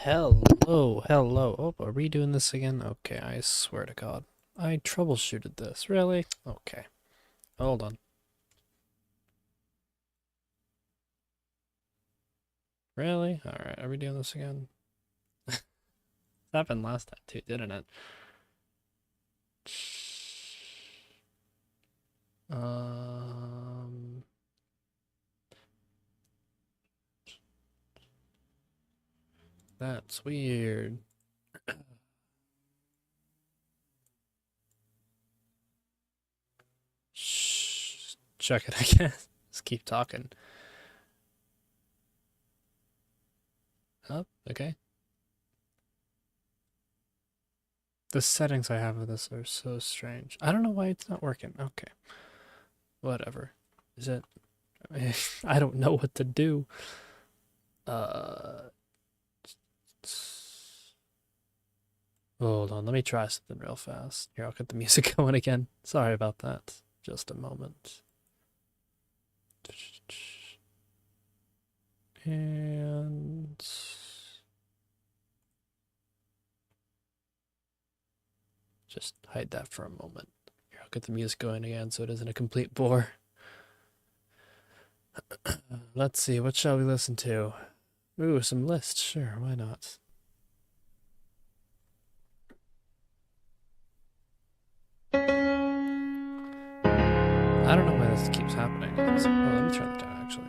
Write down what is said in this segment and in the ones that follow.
Hello, hello. Oh, are we doing this again? Okay, I swear to God. I troubleshooted this. Really? Okay. Hold on. Really? Alright, are we doing this again? Happened last time too, didn't it? Um... That's weird. Shh. Check it again. Just keep talking. Oh, okay. The settings I have of this are so strange. I don't know why it's not working. Okay. Whatever. Is it? I don't know what to do. Uh, Hold on, let me try something real fast. Here, I'll get the music going again. Sorry about that. Just a moment. And just hide that for a moment. Here, I'll get the music going again so it isn't a complete bore. Let's see, what shall we listen to? Ooh, some lists, sure, why not? I don't know why this keeps happening. Oh, let me turn that down, actually.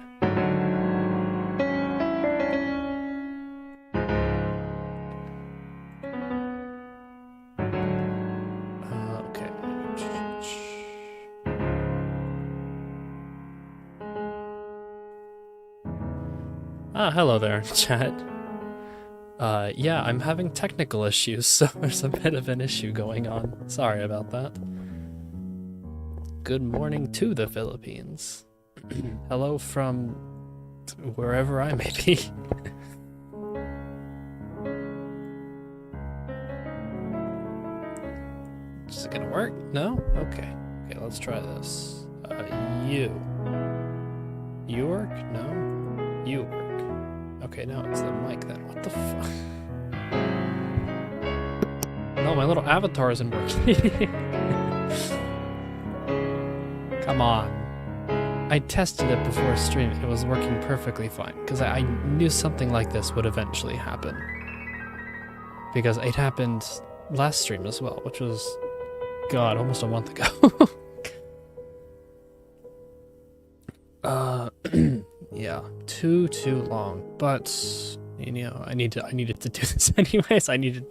Okay. Hello there, chat. Yeah, I'm having technical issues, so there's a bit of an issue going on. Sorry about that. Good morning to the Philippines. Hello from wherever I may be. Is it gonna work? No? Okay. Okay, let's try this. You. You work? No? You work. Okay, now it's the mic then. What the fuck? No, my little avatar isn't working. Come on. I tested it before stream. It was working perfectly fine. Because I knew something like this would eventually happen. Because it happened last stream as well, which was, God, almost a month ago. Yeah, too long. But you know, I needed to do this anyways. I needed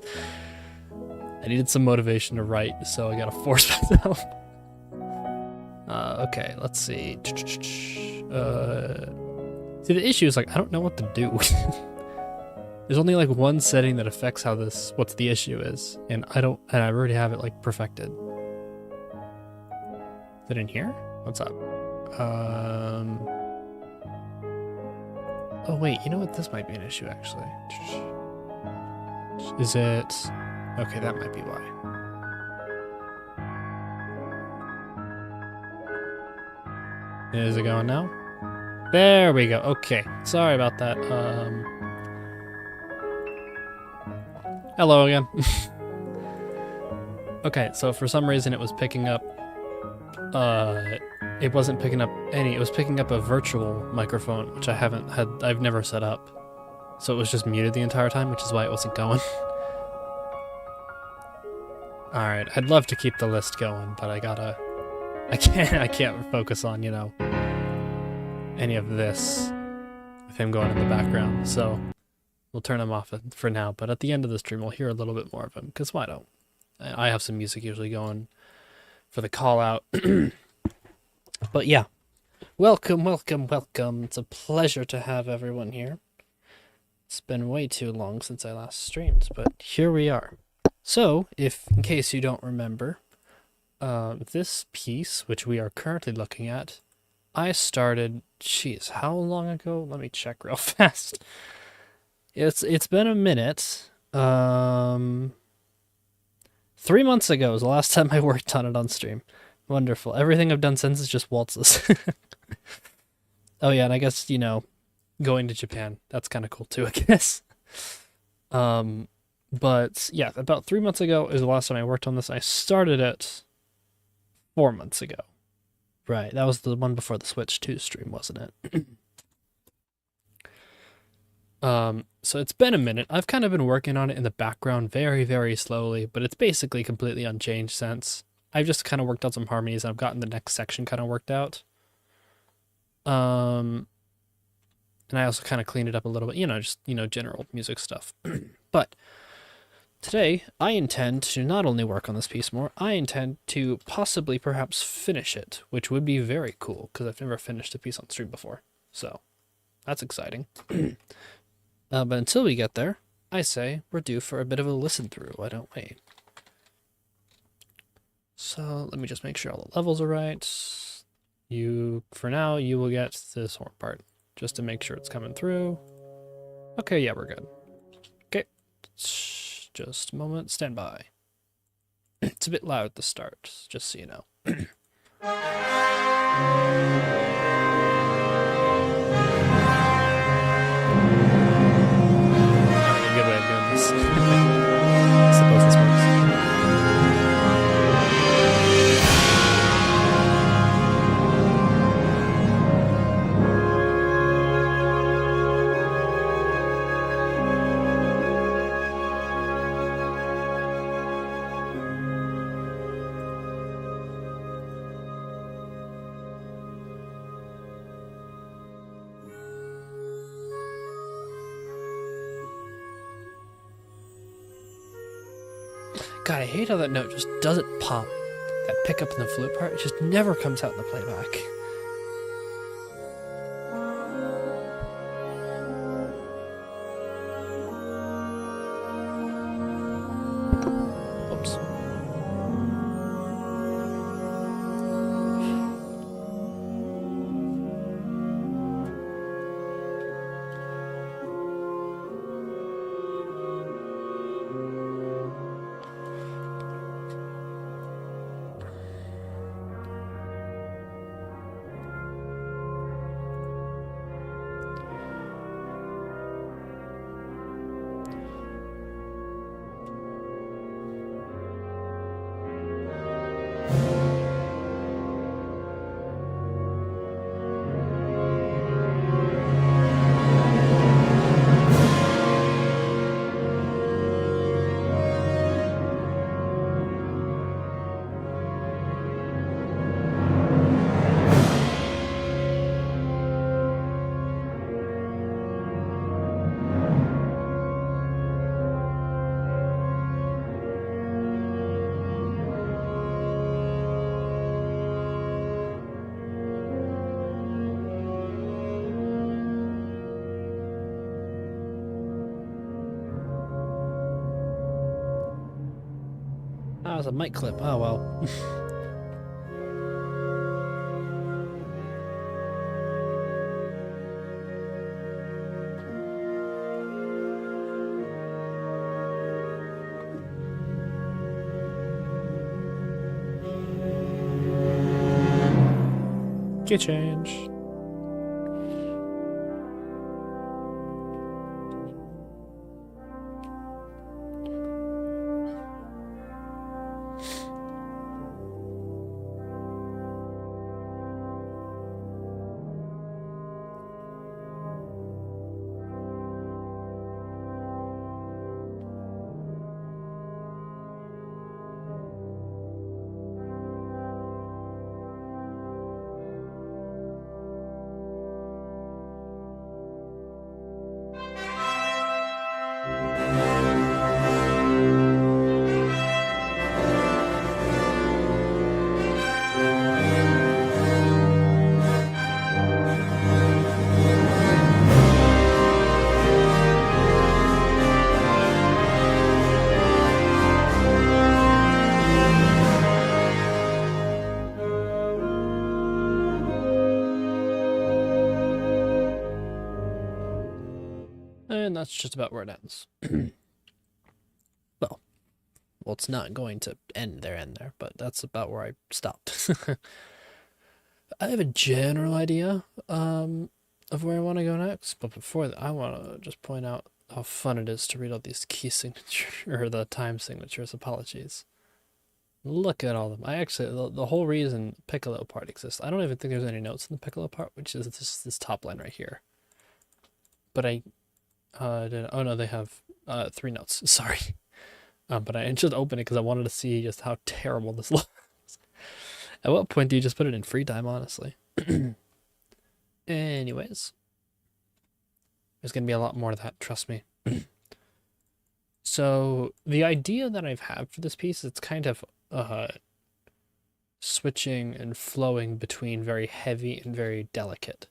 some motivation to write, so I gotta force myself. Okay, let's see. See, the issue is like I don't know what to do. There's only like one setting that affects how what's the issue is, and I already have it like perfected. Is it in here? What's up? Oh wait, you know what? This might be an issue actually. Is it? Okay, that might be why. Is it going now? There we go. Okay, sorry about that. Hello again. Okay, so for some reason it was picking up. It wasn't picking up any. It was picking up a virtual microphone, which I've never set up. So it was just muted the entire time, which is why it wasn't going. Alright, I'd love to keep the list going, but I can't focus on, you know, any of this with him going in the background. So we'll turn him off for now, but at the end of the stream we'll hear a little bit more of him, because why don't? I have some music usually going for the call out. But yeah, welcome. It's a pleasure to have everyone here. It's been way too long since I last streamed, but here we are. So, in case you don't remember, this piece, which we are currently looking at, I started, jeez, how long ago? Let me check real fast. It's been a minute. 3 months ago was the last time I worked on it on stream. Wonderful. Everything I've done since is just waltzes. Oh yeah, and I guess, you know, going to Japan, that's kind of cool too, I guess. But yeah, about 3 months ago is the last time I worked on this. I started it 4 months ago. Right, that was the one before the Switch 2 stream, wasn't it? So it's been a minute. I've kind of been working on it in the background very, very slowly, but it's basically completely unchanged since. I've just kind of worked on some harmonies and I've gotten the next section kind of worked out. And I also kind of cleaned it up a little bit, just, general music stuff. But today, I intend to not only work on this piece more, I intend to possibly perhaps finish it, which would be very cool, because I've never finished a piece on stream before. So, that's exciting. But until we get there, I say we're due for a bit of a listen through, why don't we? So, let me just make sure all the levels are right. For now, you will get this horn part, just to make sure it's coming through. Okay, yeah, we're good. Okay, just a moment, stand by. It's a bit loud at the start, just so you know. Good way of doing this. I suppose this works. God, I hate how that note just doesn't pop. That pickup in the flute part, it just never comes out in the playback. Oops. Ah, it was a mic clip. Oh, well. Key change. And that's just about where it ends. Well, it's not going to end there, but that's about where I stopped. I have a general idea of where I want to go next, but before that, I want to just point out how fun it is to read all these key signatures, or the time signatures, apologies. Look at all of them. I actually, the whole reason piccolo part exists, I don't even think there's any notes in the piccolo part, which is this top line right here. But I oh no, they have 3 notes, sorry. But I just opened it because I wanted to see just how terrible this looks. At what point do you just put it in free time, honestly? Anyways. There's going to be a lot more of that, trust me. So, the idea that I've had for this piece, it's kind of switching and flowing between very heavy and very delicate.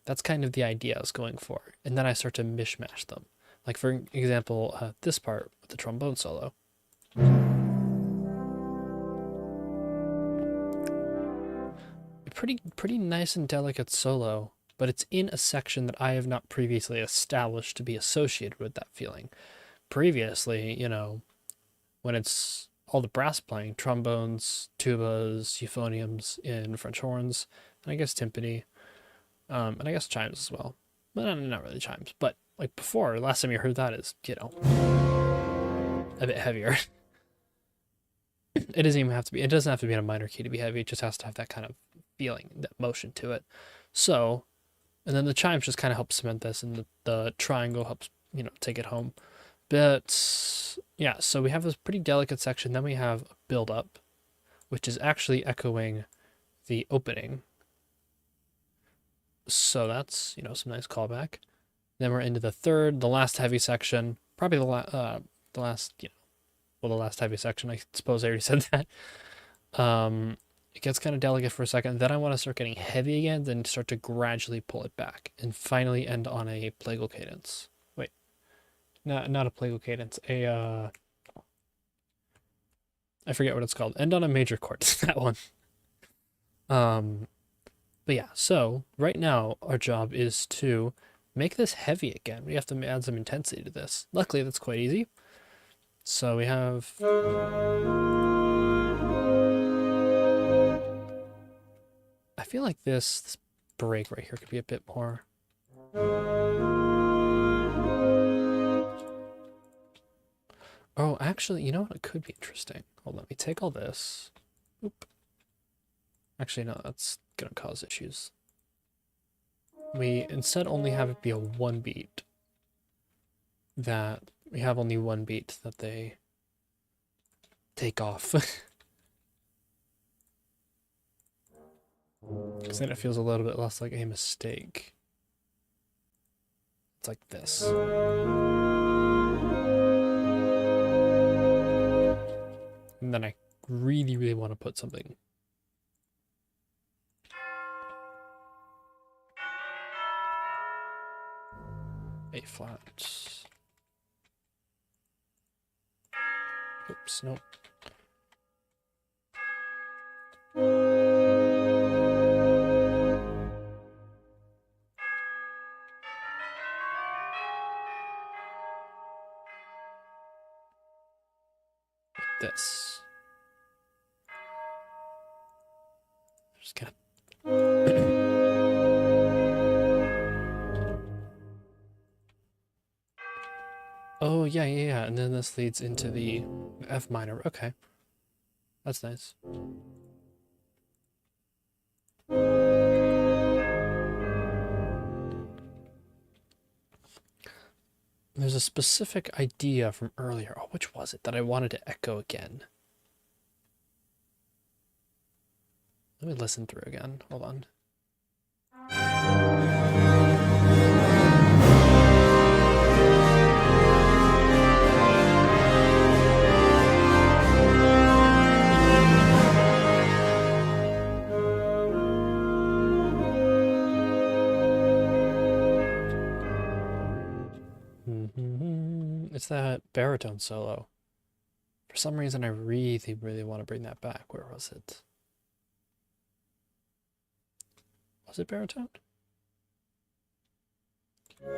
That's kind of the idea I was going for. And then I start to mishmash them. Like, for example, this part with the trombone solo. Pretty nice and delicate solo, but it's in a section that I have not previously established to be associated with that feeling. Previously, you know, when it's all the brass playing, trombones, tubas, euphoniums, and French horns, and I guess timpani, and I guess chimes as well. But not really chimes, but like before, last time you heard that is, you know, a bit heavier. It doesn't even have to be, it doesn't have to be in a minor key to be heavy, it just has to have that kind of feeling, that motion to it. So, and then the chimes just kind of help cement this, and the triangle helps, you know, take it home. But yeah, so we have this pretty delicate section, then we have a build up, which is actually echoing the opening. So that's, you know, some nice callback. Then we're into the last heavy section, probably the last, you know, well, the last heavy section, I suppose I already said that. It gets kind of delicate for a second, then I want to start getting heavy again, then start to gradually pull it back, and finally end on a plagal cadence. Wait, not a plagal cadence, I forget what it's called. End on a major chord, that one. But yeah, so right now our job is to make this heavy again. We have to add some intensity to this. Luckily, that's quite easy. So we have... I feel like this break right here could be a bit more... Oh, actually, you know what? It could be interesting. Hold on, let me take all this. Oop. Actually, no, that's going to cause issues. We instead only have it be a 1 beat. That we have only 1 beat that they take off. Because then it feels a little bit less like a mistake. It's like this. And then I really, really want to put something. A flat. Oops, nope. Like this. Just gonna. Oh, yeah. And then this leads into the F minor. Okay. That's nice. There's a specific idea from earlier. Oh, which was it that I wanted to echo again? Let me listen through again. Hold on. It's that baritone solo. For some reason, I really, really want to bring that back. Where was it? Was it baritone? It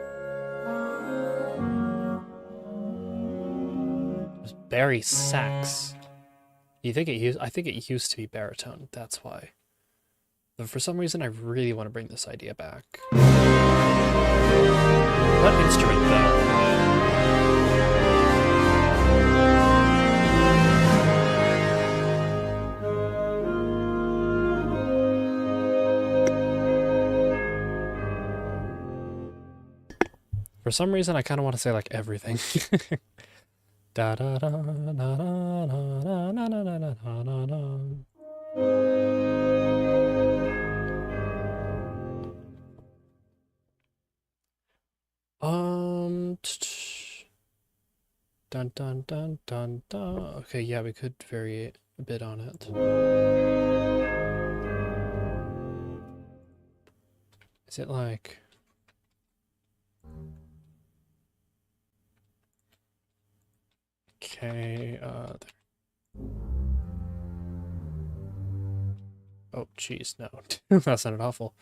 was Barry sax. You think it used? I think it used to be baritone. That's why. But for some reason, I really want to bring this idea back. What instrument, though? For some reason, I kind of want to say like everything. Da da da da da da da da da da da da. Dun dun dun dun dun. Okay, yeah, we could vary a bit on it. Is it like... Okay, there. Oh, jeez, no. That sounded awful.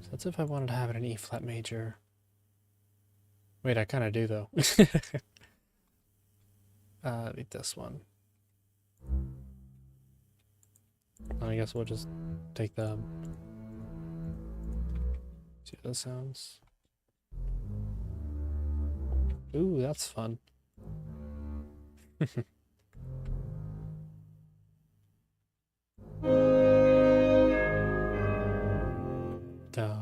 So that's if I wanted to have it in E flat major. Wait, I kind of do though. Need this one. I guess we'll just take them. See how that sounds. Ooh, that's fun. Duh.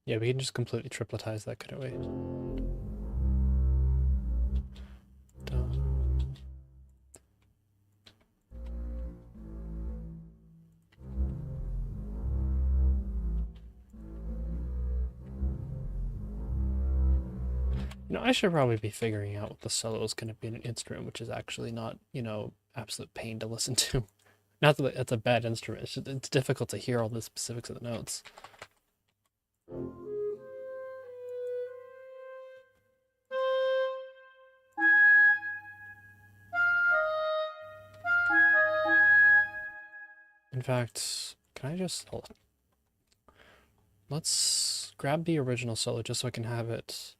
Yeah, we can just completely tripletize that, couldn't we? You know, I should probably be figuring out what the solo is going to be in an instrument, which is actually not, you know, absolute pain to listen to. Not that it's a bad instrument, it's just, it's difficult to hear all the specifics of the notes. In fact, can I just hold on? Let's grab the original solo just so I can have it,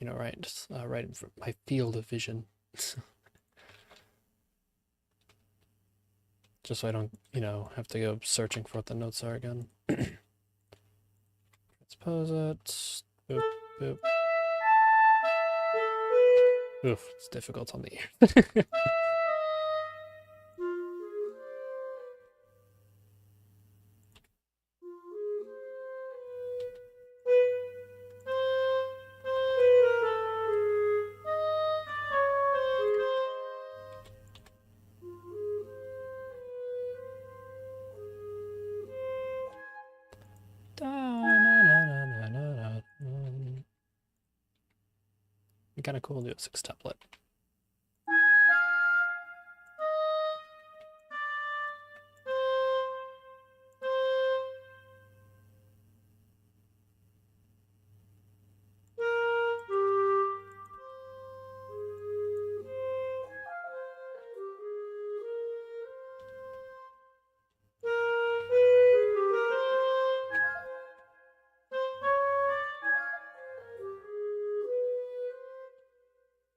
you know, right in my field of vision. Just so I don't, you know, have to go searching for what the notes are again. Transpose it. Boop, boop. Oof, it's difficult on the ear. Be kind of cool to do a 6-tuplet.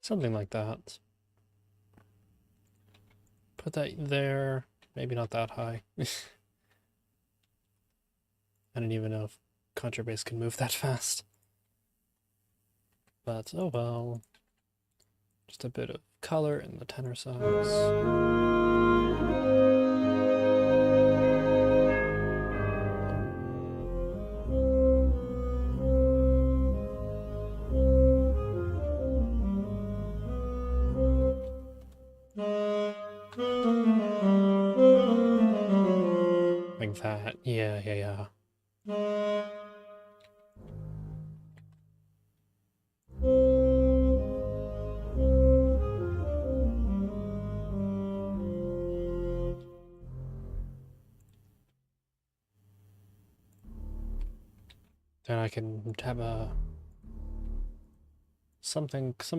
Something like that. Put that there. Maybe not that high. I don't even know if contrabass can move that fast. But oh well. Just a bit of color in the tenor sax. Like that. Yeah. Then I can have some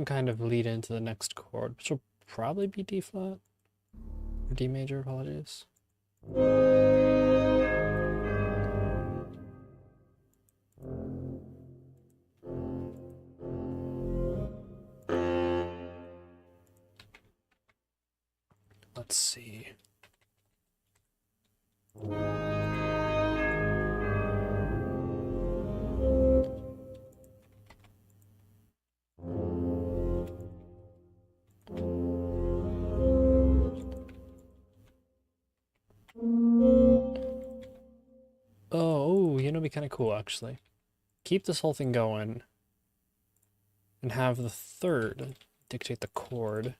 kind of lead into the next chord, which will probably be D flat or D major, apologies. Let's see. Oh, you know, it'd be kind of cool actually. Keep this whole thing going and have the third dictate the chord.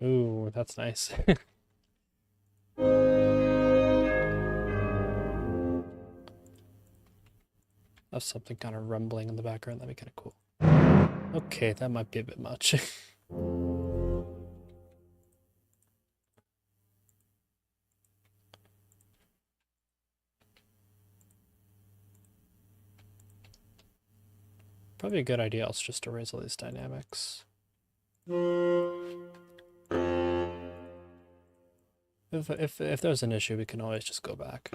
Ooh, that's nice. Have something kind of rumbling in the background, that'd be kind of cool. Okay, that might be a bit much. Probably a good idea else just to erase all these dynamics. If there's an issue, we can always just go back.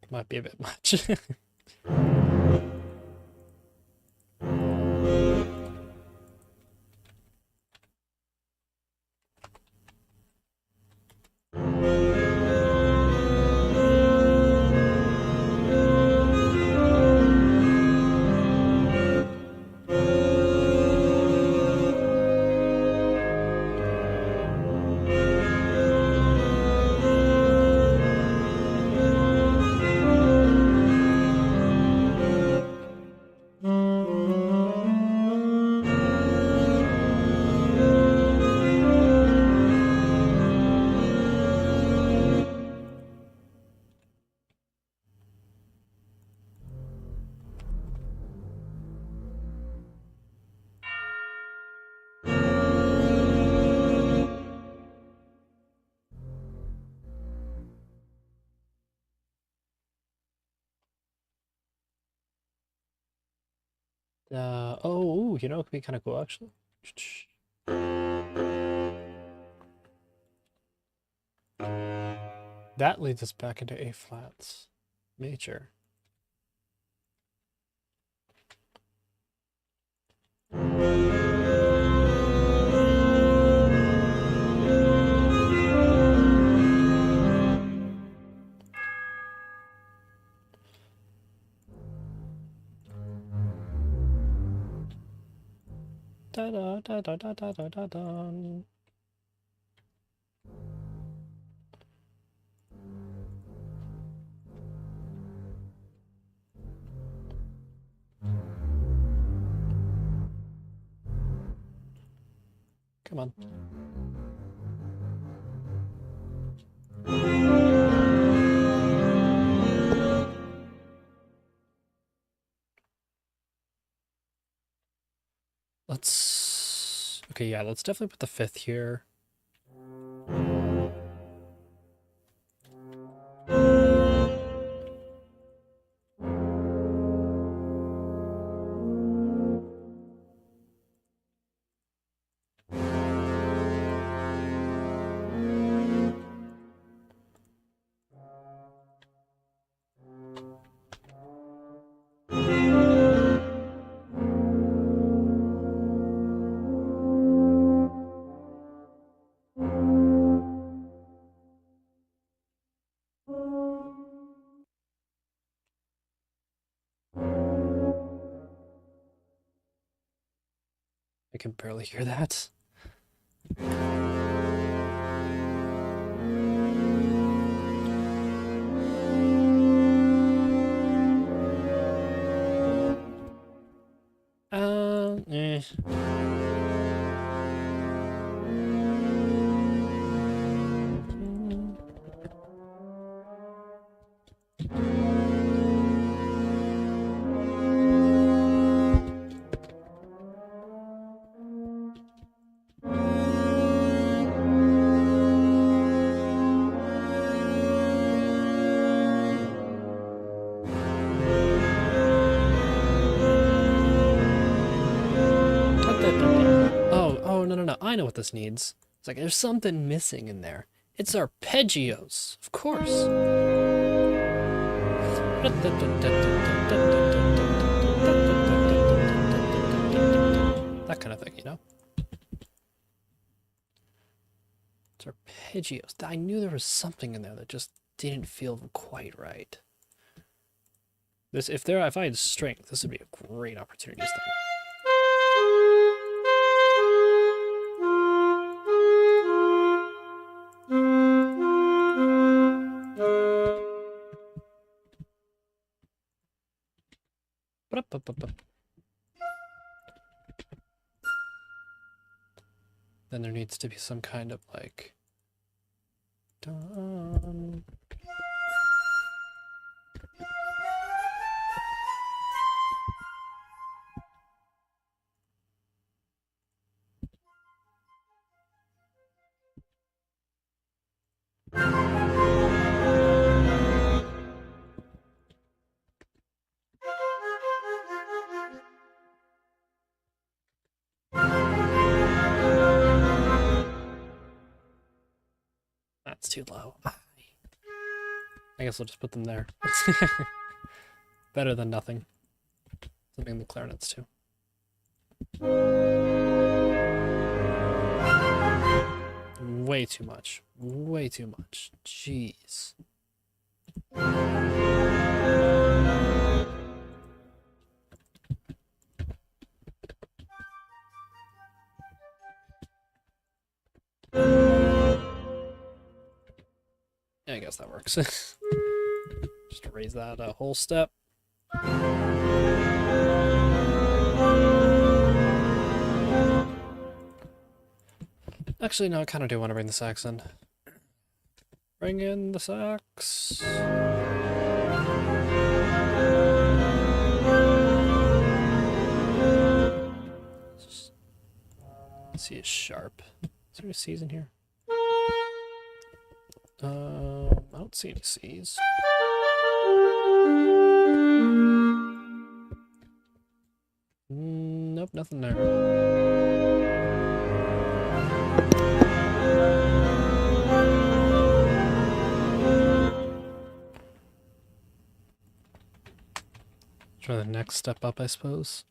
Might be a bit much. Oh, you know, it could be kind of cool actually. That leads us back into A flats major. Da da da da da da da da da. Come on. Okay, yeah, let's definitely put the fifth here. I can barely hear that. Eh. what this needs. It's like, there's something missing in there. It's arpeggios, of course. That kind of thing, you know? It's arpeggios. I knew there was something in there that just didn't feel quite right. This, if I had strength, this would be a great opportunity. Then there needs to be some kind of like dun. That's too low. I guess I'll just put them there. Better than nothing. Something the clarinets too. Way too much. Way too much. Jeez. I guess that works. Just raise that a whole step. Actually, no, I kind of do want to bring the sax in. Bring in the sax. C is sharp. Is there any C's in here? I don't see any C's. Nope, nothing there. Try the next step up, I suppose.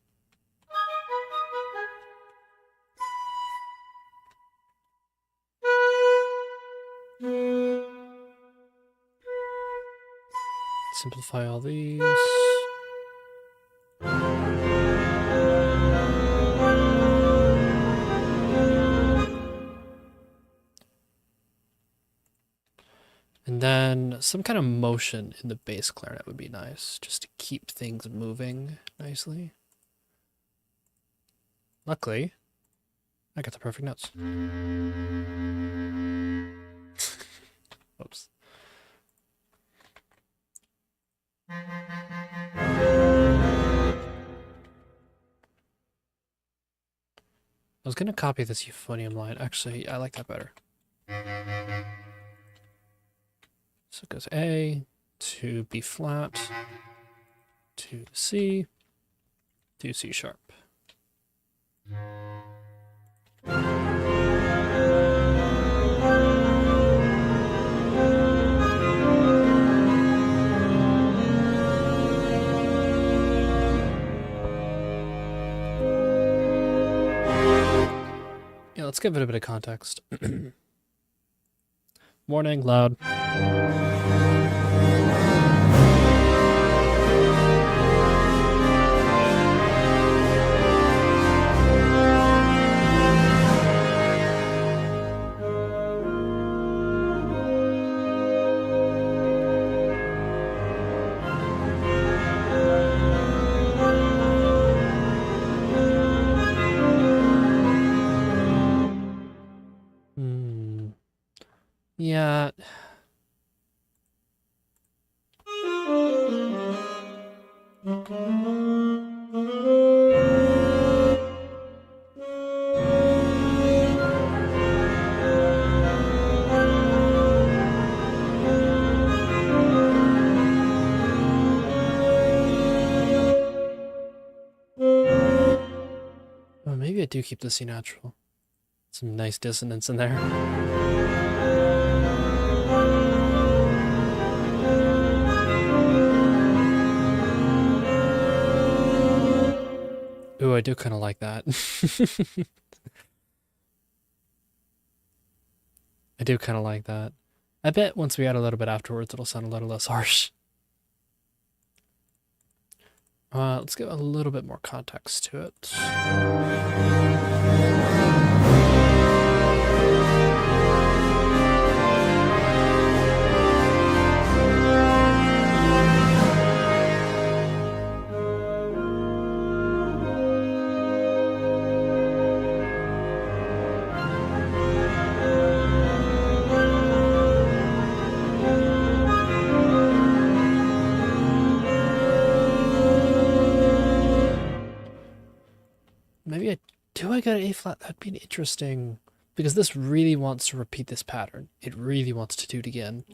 Simplify all these. And then some kind of motion in the bass clarinet would be nice, just to keep things moving nicely. Luckily, I got the perfect notes. Oops. I was gonna copy this euphonium line. Actually, I like that better. So it goes A to B flat to C to C sharp. Yeah, let's give it a bit of context. Morning, loud. Yeah. Oh, maybe I do keep the C natural. Some nice dissonance in there. Ooh, I do kind of like that. I do kind of like that. I bet once we add a little bit afterwards, it'll sound a little less harsh. Let's give a little bit more context to it. Maybe do I got an A flat? That'd be interesting, because this really wants to repeat this pattern. It really wants to do it again.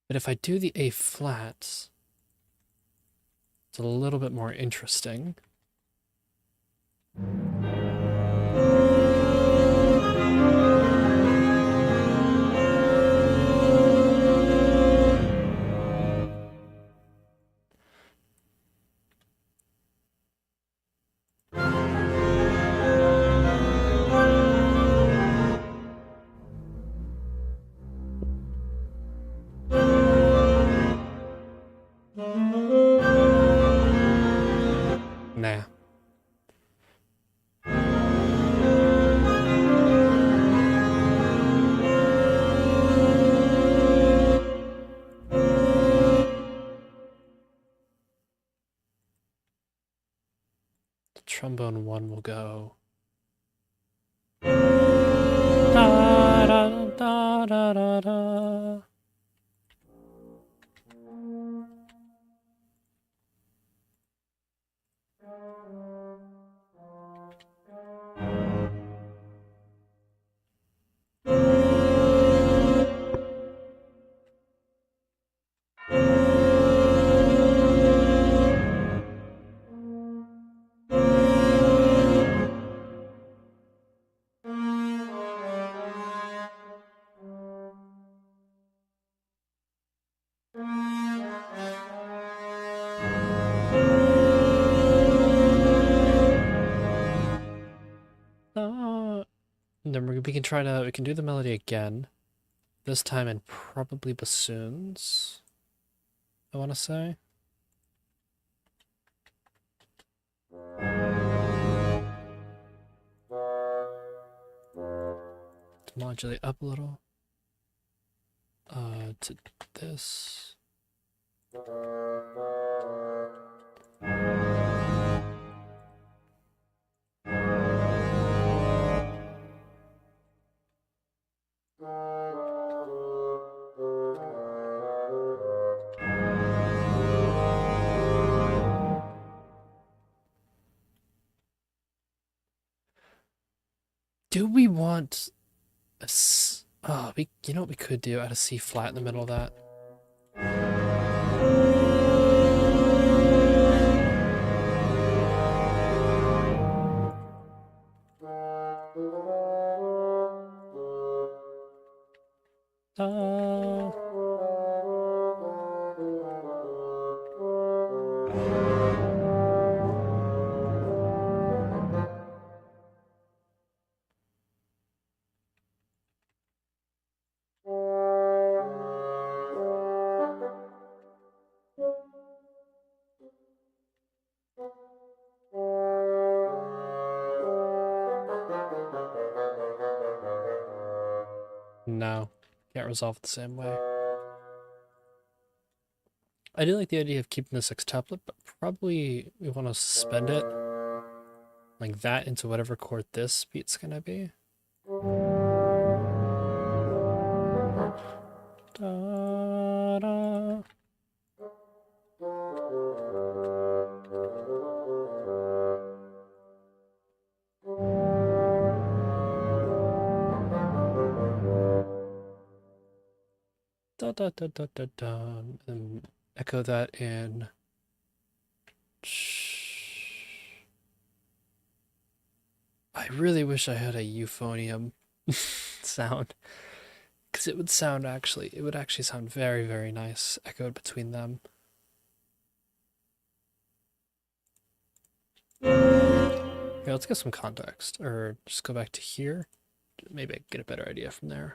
But if I do the A flat, it's a little bit more interesting. Nah. The trombone one will go. Da, da, da, da, da, da. And then we can do the melody again. This time in probably bassoons, I want to say. To modulate up a little. To this. Do we want a you know what we could do? Add a C flat in the middle of that. No, can't resolve it the same way. I do like the idea of keeping the sextuplet, but probably we want to suspend it like that into whatever chord this beat's gonna be. Da, da. Da, da, da, da, da, da, and echo that in. I really wish I had a euphonium sound, because it would actually sound very, very nice echoed between them. Okay, let's get some context, or just go back to here. Maybe I can get a better idea from there.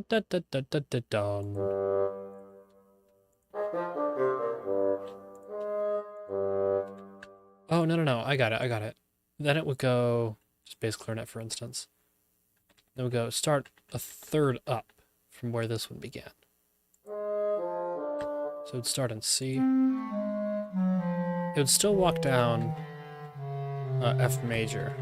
Da, da, da, da, da, dun. Oh, no, I got it. Then it would go, just bass clarinet for instance. Then we go start a third up from where this one began. So it would start in C. It would still walk down F major.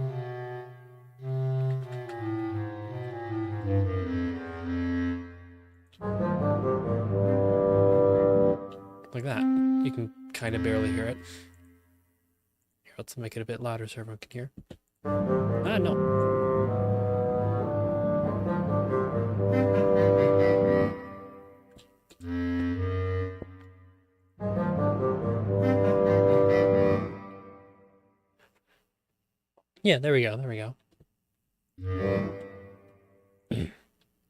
Like that. You can kind of barely hear it. Here, let's make it a bit louder so everyone can hear. Ah, no. Yeah, there we go.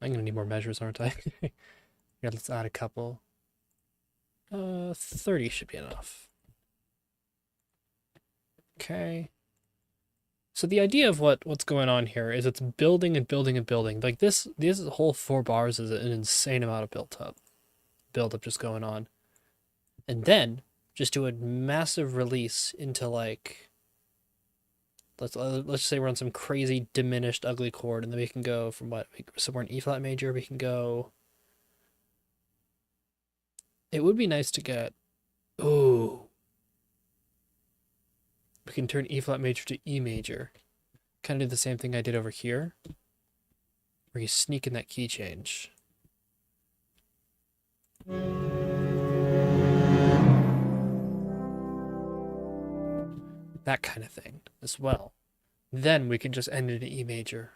I'm gonna need more measures, aren't I? Here, let's add a couple. 30 should be enough. Okay. So the idea of what's going on here is it's building and building and building. Like this whole 4 bars is an insane amount of build up just going on. And then just do a massive release into like, let's say we're on some crazy diminished ugly chord, and then we can go from what, somewhere in E flat major, we can go. It would be nice to get, ooh, we can turn E flat major to E major. Kind of do the same thing I did over here, where you sneak in that key change. That kind of thing as well. Then we can just end it in E major.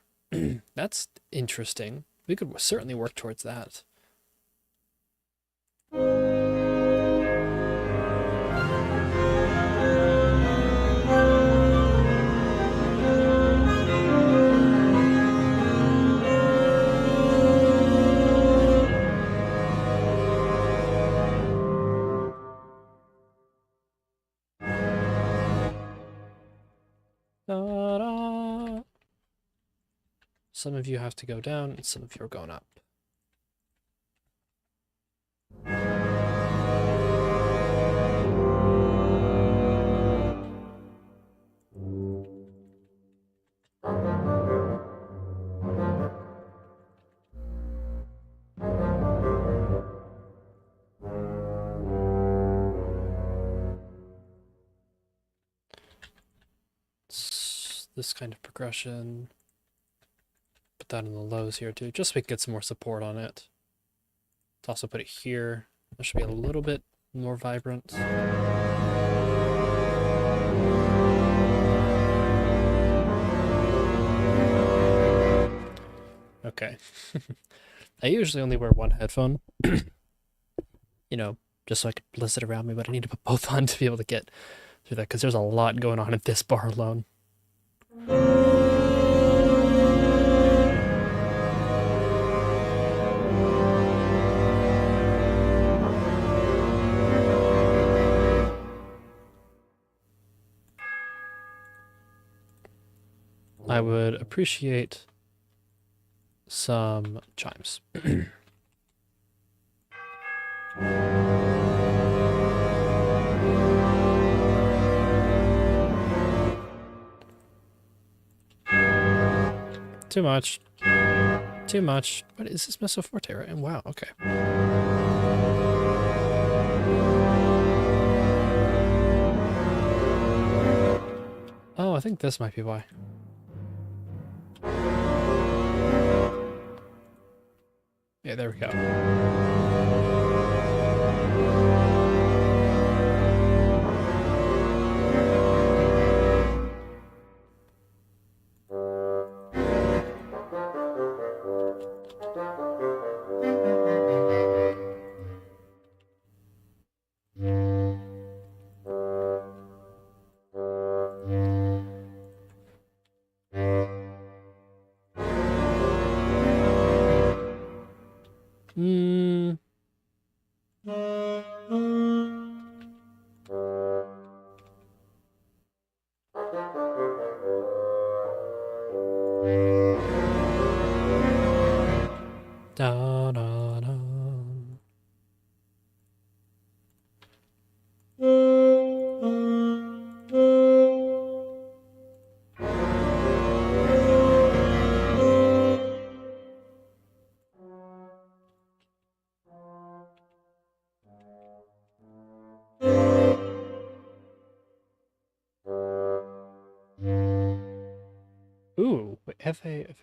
That's interesting. We could certainly work towards that. Da-da. Some of you have to go down, and some of you are going up. This kind of progression. Put that in the lows here too, just so we can get some more support on it. Let's also put it here. That should be a little bit more vibrant. Okay. I usually only wear one headphone. you know, just so I could list it around me, but I need to put both on to be able to get through that, because there's a lot going on at this bar alone. I would appreciate some chimes. Too much. Too much. What is this Meso Forte, right? And wow, okay. Oh, I think this might be why. Yeah, there we go. Da, da, da. Ooh, wait, FAC.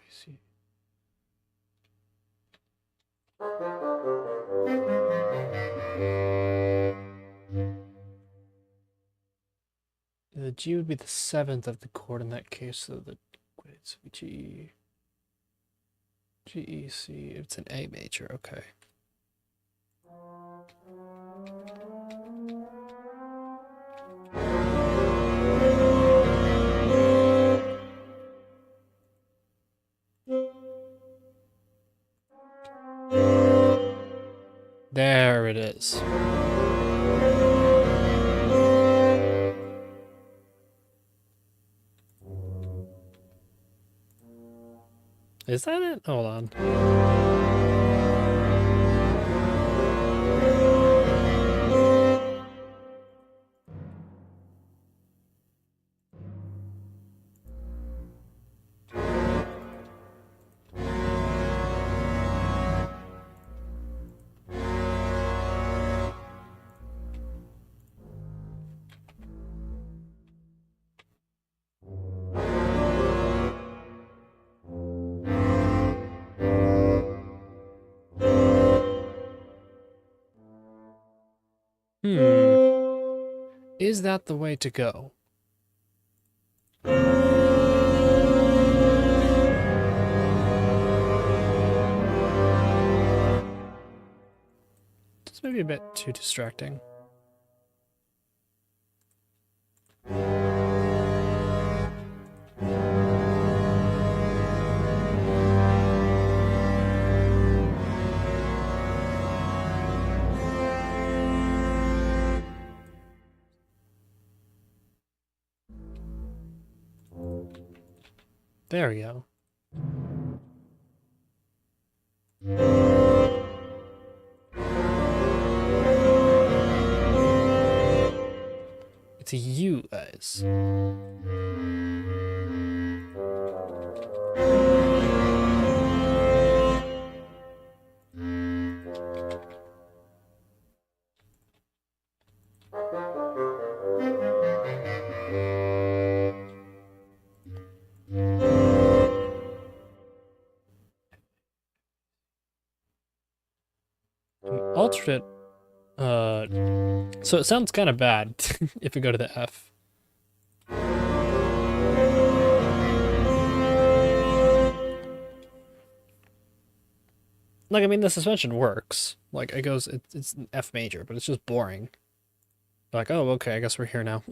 The G would be the 7th of the chord in that case, so the wait, it's G, G, E, C. It's an A major, okay. There it is. Is that it? Hold on. Is that the way to go? This may be a bit too distracting. There we go. It's a U, guys. Alternate, so it sounds kind of bad if we go to the F. Like, I mean, the suspension works. Like, it goes, it's an F major, but it's just boring. Like, oh, okay, I guess we're here now.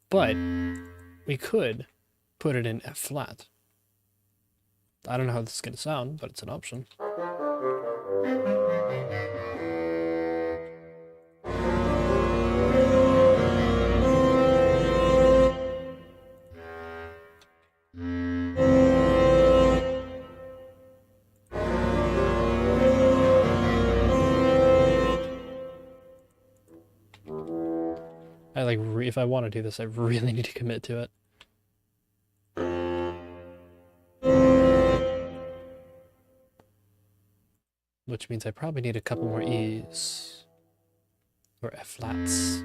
But we could put it in F flat. I don't know how this is going to sound, but it's an option. I like, if I want to do this, I really need to commit to it. Which means I probably need a couple more E's. Or F flats.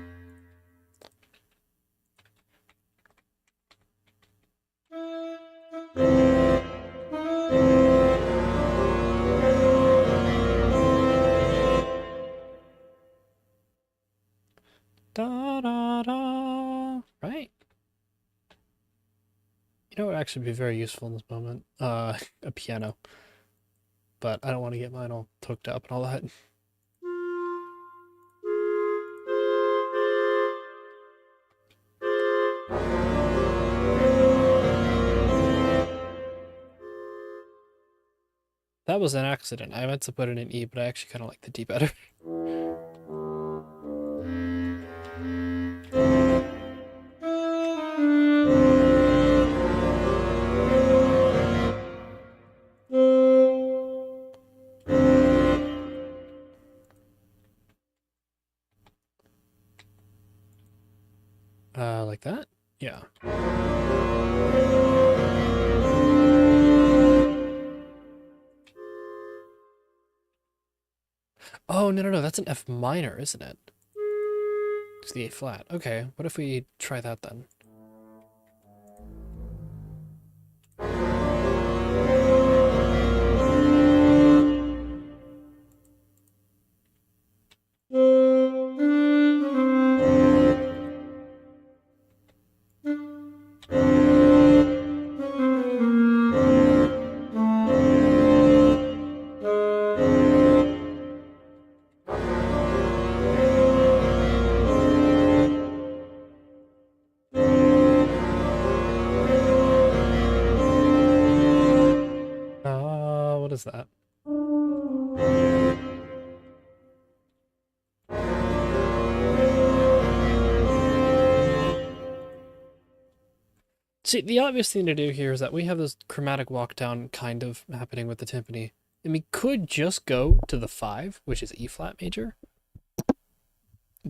Da da da. Right? You know what would actually be very useful in this moment? A piano. But I don't want to get mine all hooked up and all that. That was an accident. I meant to put it in E, but I actually kind of like the D better. Like that? Yeah. Oh, no, that's an F minor, isn't it? It's the A flat. Okay, what if we try that then? What is that? See, the obvious thing to do here is that we have this chromatic walk down kind of happening with the timpani. And we could just go to the 5, which is E flat major.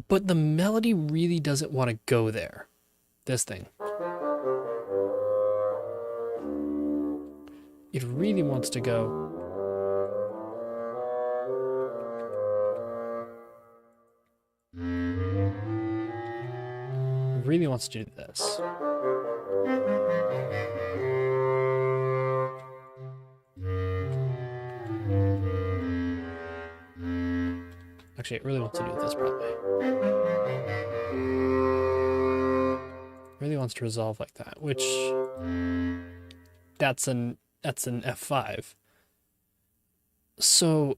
But the melody really doesn't want to go there. This thing. It really wants to go. It really wants to do this. Actually, it really wants to do this probably. It really wants to resolve like that, which that's an F5. So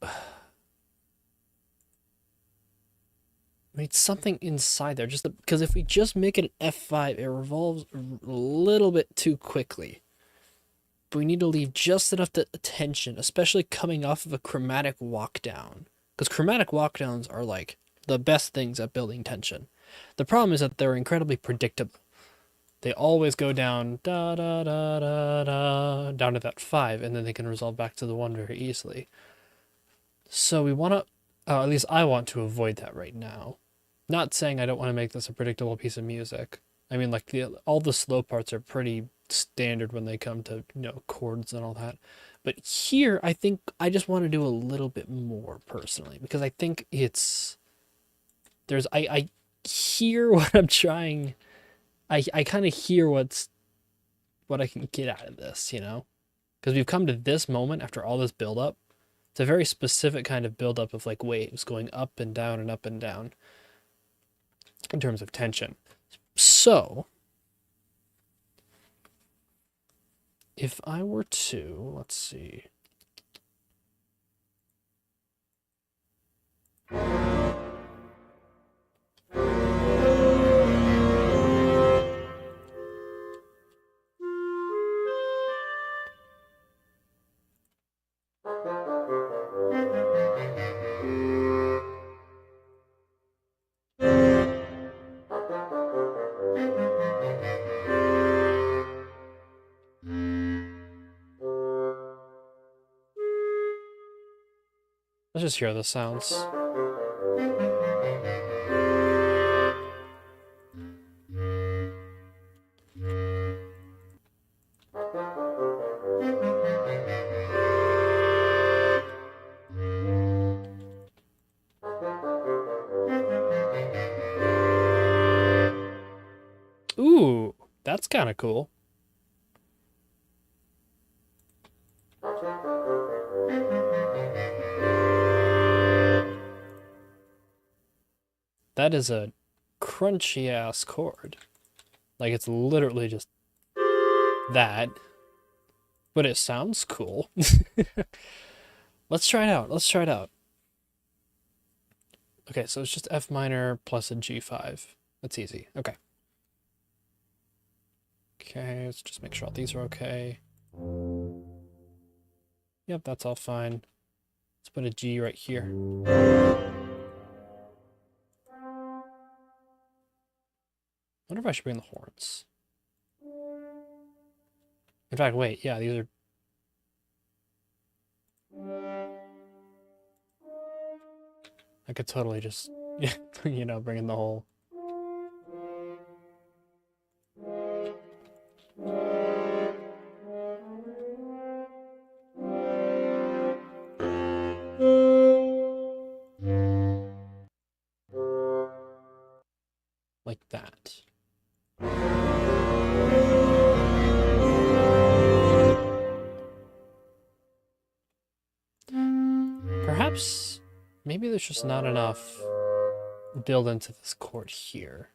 we need something inside there, just because if we just make it an F5, it revolves a little bit too quickly. But we need to leave just enough attention, especially coming off of a chromatic walk down. Because chromatic walk downs are like the best things at building tension. The problem is that they're incredibly predictable. They always go down da da da da da down to that 5, and then they can resolve back to the 1 very easily. So we want to, at least I want to avoid that right now. Not saying I don't want to make this a predictable piece of music. I mean, like all the slow parts are pretty standard when they come to, you know, chords and all that. But here, I think I just want to do a little bit more personally, because I think it's, I hear what I'm trying, I kind of hear what I can get out of this, you know? Because we've come to this moment after all this build-up. It's a very specific kind of build-up of like waves going up and down and up and down in terms of tension. So, if I were to, let's see. Let's just hear the sounds. Ooh, that's kind of cool. That is a crunchy ass chord. Like, it's literally just that, but it sounds cool. Let's try it out. Let's try it out. Okay, so it's just F minor plus a G5. That's easy. Okay. Okay, let's just make sure all these are okay. Yep, that's all fine. Let's put a G right here. I wonder if I should bring the horns. In fact, wait, yeah, these are... I could totally just, you know, bring in the whole... like that. Perhaps, maybe there's just not enough build into this chord here.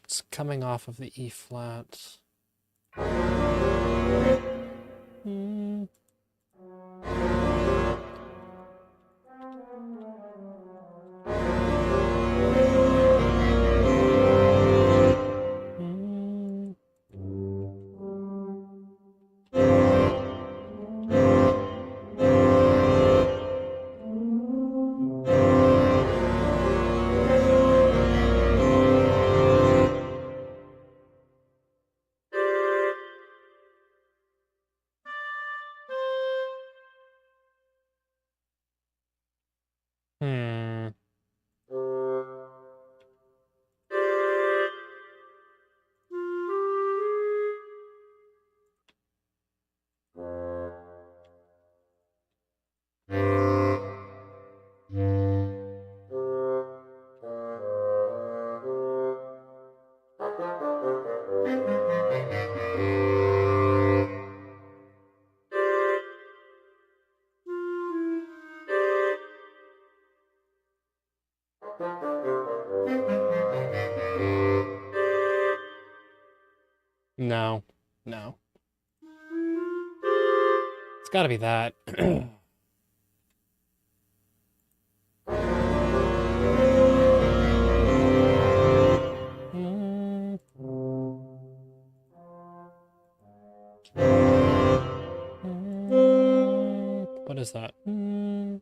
It's coming off of the E flat. No, no. It's gotta be that. What is that? No.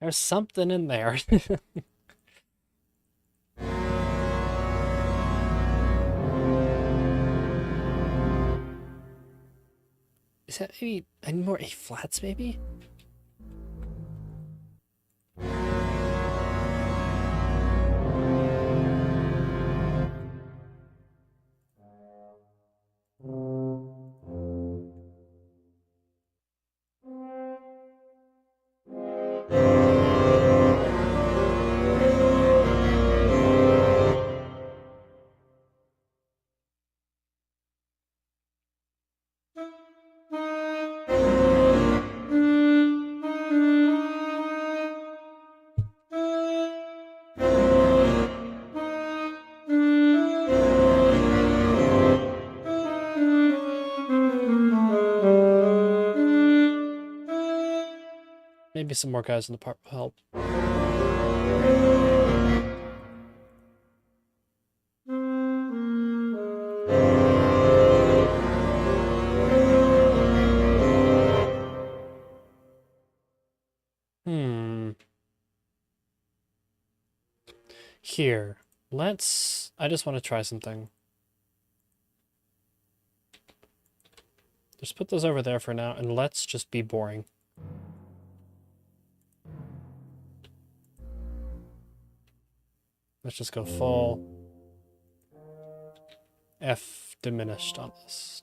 There's something in there. Is that maybe any more A flats, maybe? Maybe some more guys in the part will help. Here, I just want to try something. Just put those over there for now, and let's just be boring. Let's just go full F diminished on this.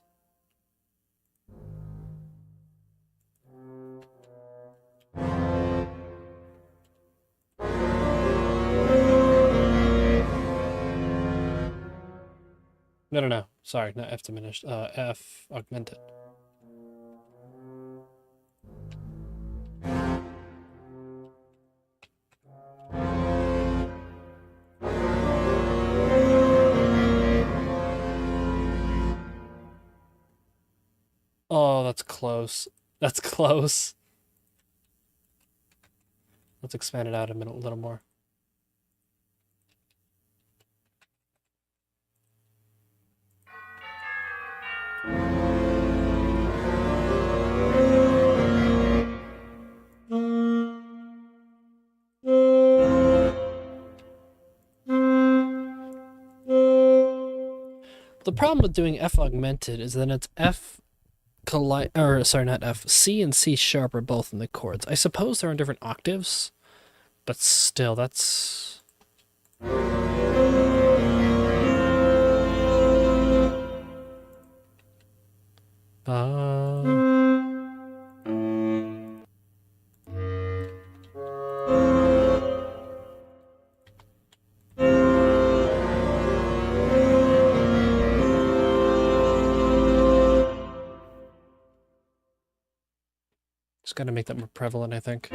No. Sorry, not F diminished. F augmented. Oh, that's close. That's close. Let's expand it out a little more. The problem with doing F augmented is that it's C and C sharp are both in the chords. I suppose they're on different octaves, but still, that's... Just gotta make that more prevalent, I think.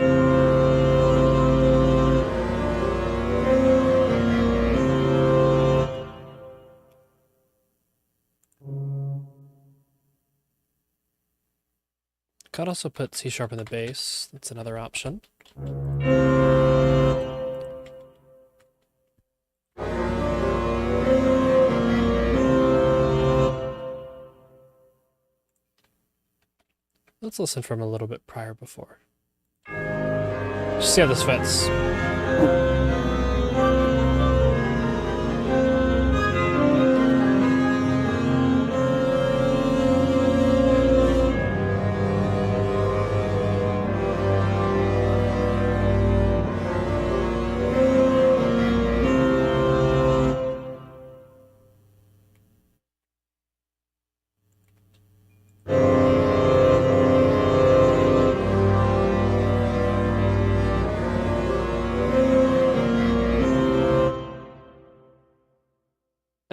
Could also put C sharp in the bass. That's another option. Let's listen from a little bit prior before. Just see how this fits.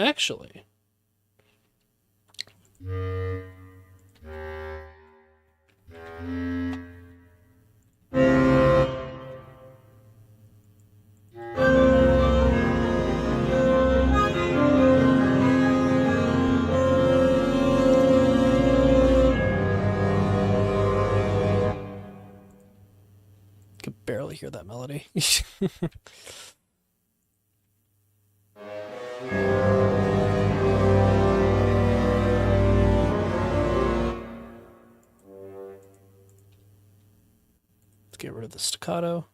Actually, could barely hear that melody. Get rid of the staccato.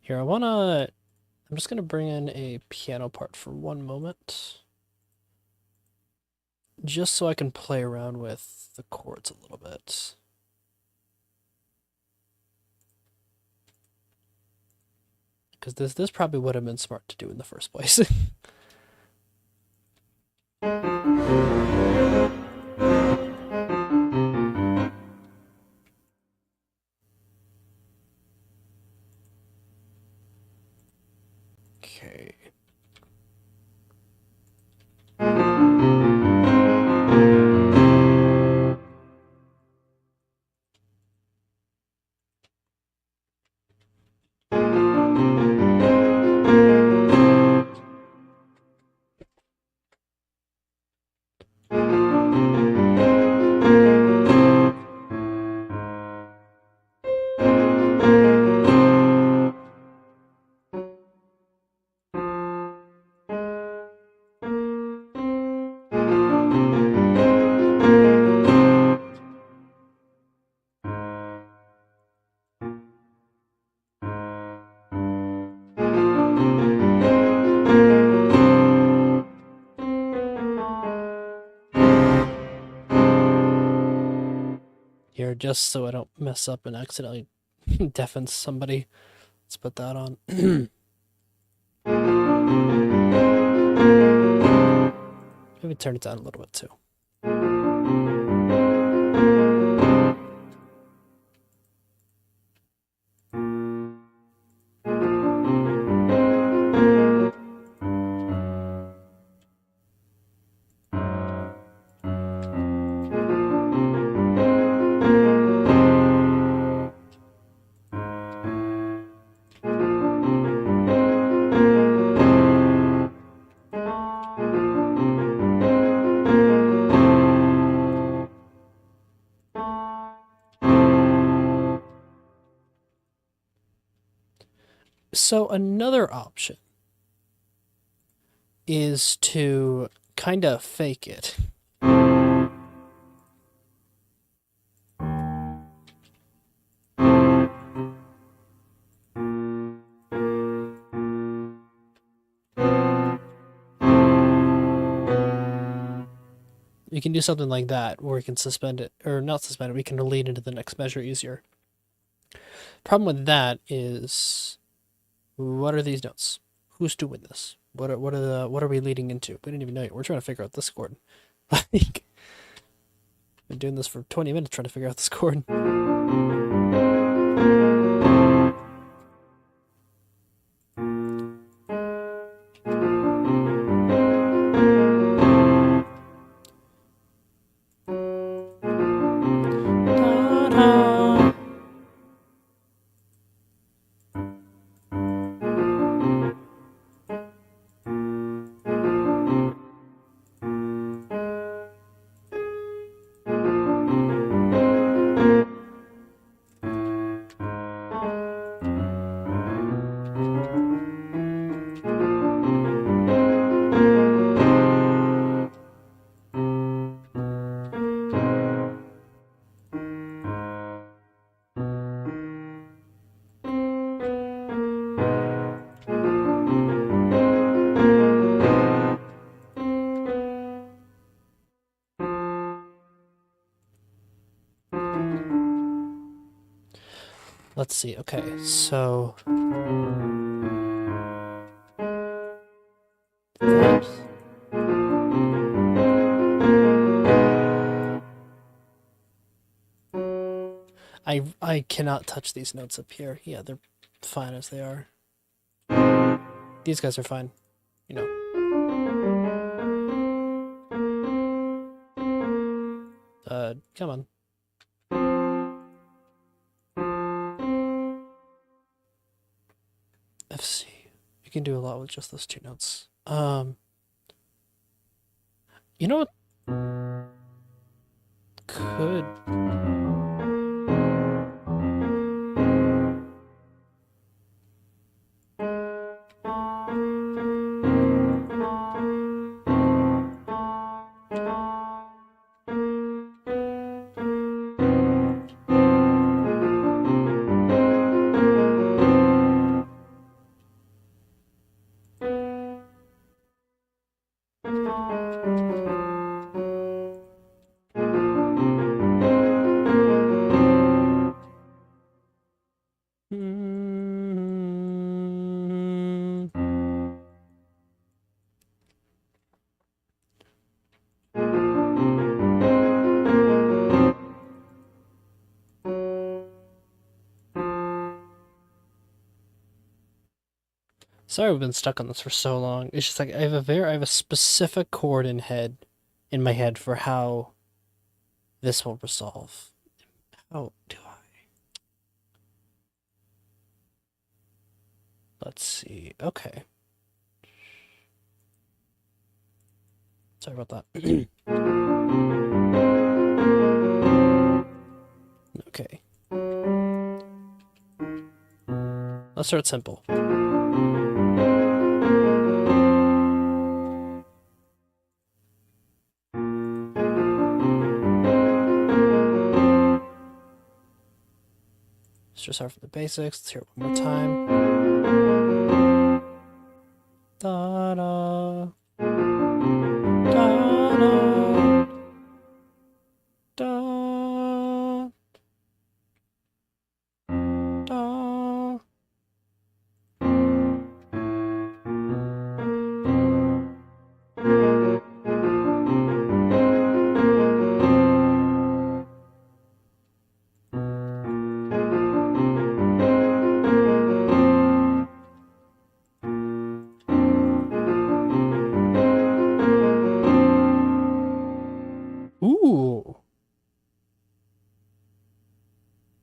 Here, I'm just gonna bring in a piano part for one moment. Just so I can play around with the chords a little bit. Because this probably would have been smart to do in the first place. here just so I don't mess up and accidentally deafen somebody. Let's put that on. Maybe turn it down a little bit too. So another option is to kind of fake it. You can do something like that where we can suspend it, or not suspend it, we can lead into the next measure easier. Problem with that is, what are these notes? Who's doing this? What are we leading into? We didn't even know yet. We're trying to figure out this chord. Like, been doing this for 20 minutes trying to figure out this chord. Let's see. Okay, so oops. I cannot touch these notes up here. Yeah, they're fine as they are. These guys are fine, you know. Come on. FC. You can do a lot with just those two notes. You know what? Could. Sorry, we've been stuck on this for so long. It's just like I have a specific chord in my head for how this will resolve. How do I? Let's see. Okay. Sorry about that. Okay. Let's start simple. Let's just start from the basics. Let's hear it one more time. Da da. Da da. Da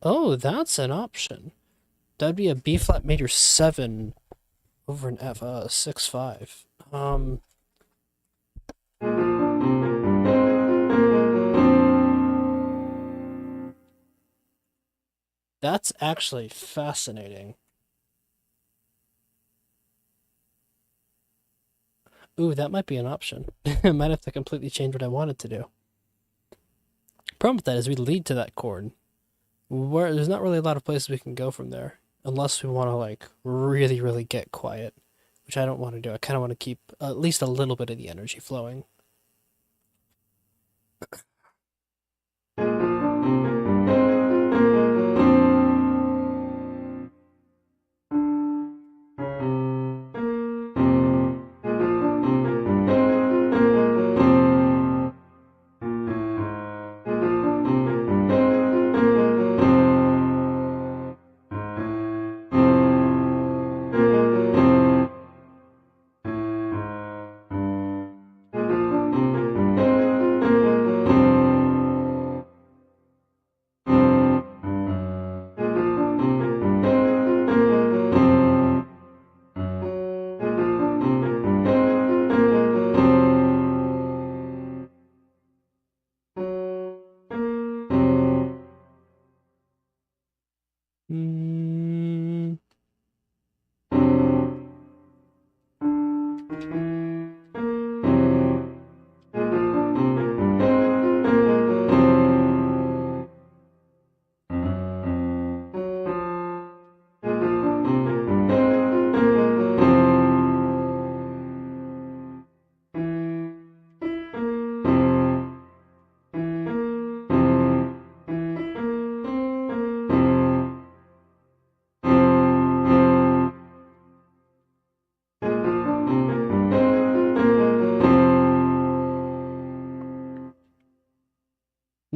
Oh, that's an option. That'd be a B flat major 7 over an F 6/5. That's actually fascinating. Ooh, that might be an option. I might have to completely change what I wanted to do. Problem with that is we lead to that chord. Where there's not really a lot of places we can go from there. Unless we want to, like, really, really get quiet. Which I don't want to do. I kind of want to keep at least a little bit of the energy flowing.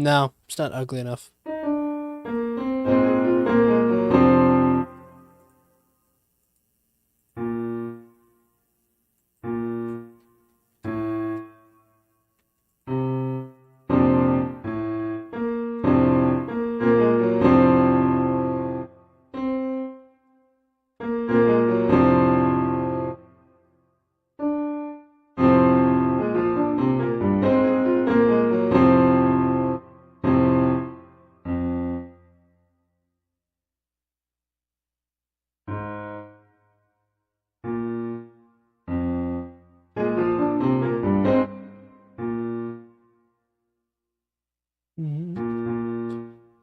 No, it's not ugly enough.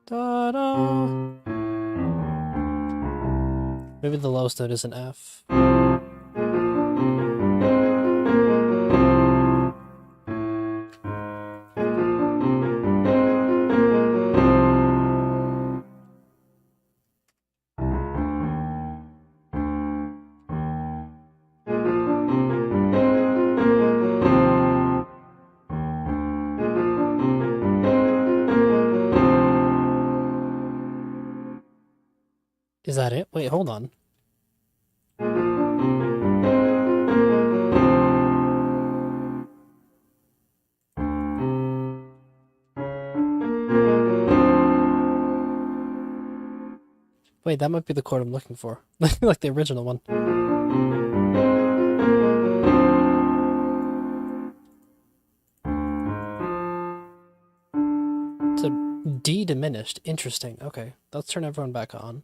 Ta-da! Maybe the lowest note is an F. Is that it? Wait, hold on. Wait, that might be the chord I'm looking for. Like the original one. It's a D diminished. Interesting. Okay, let's turn everyone back on.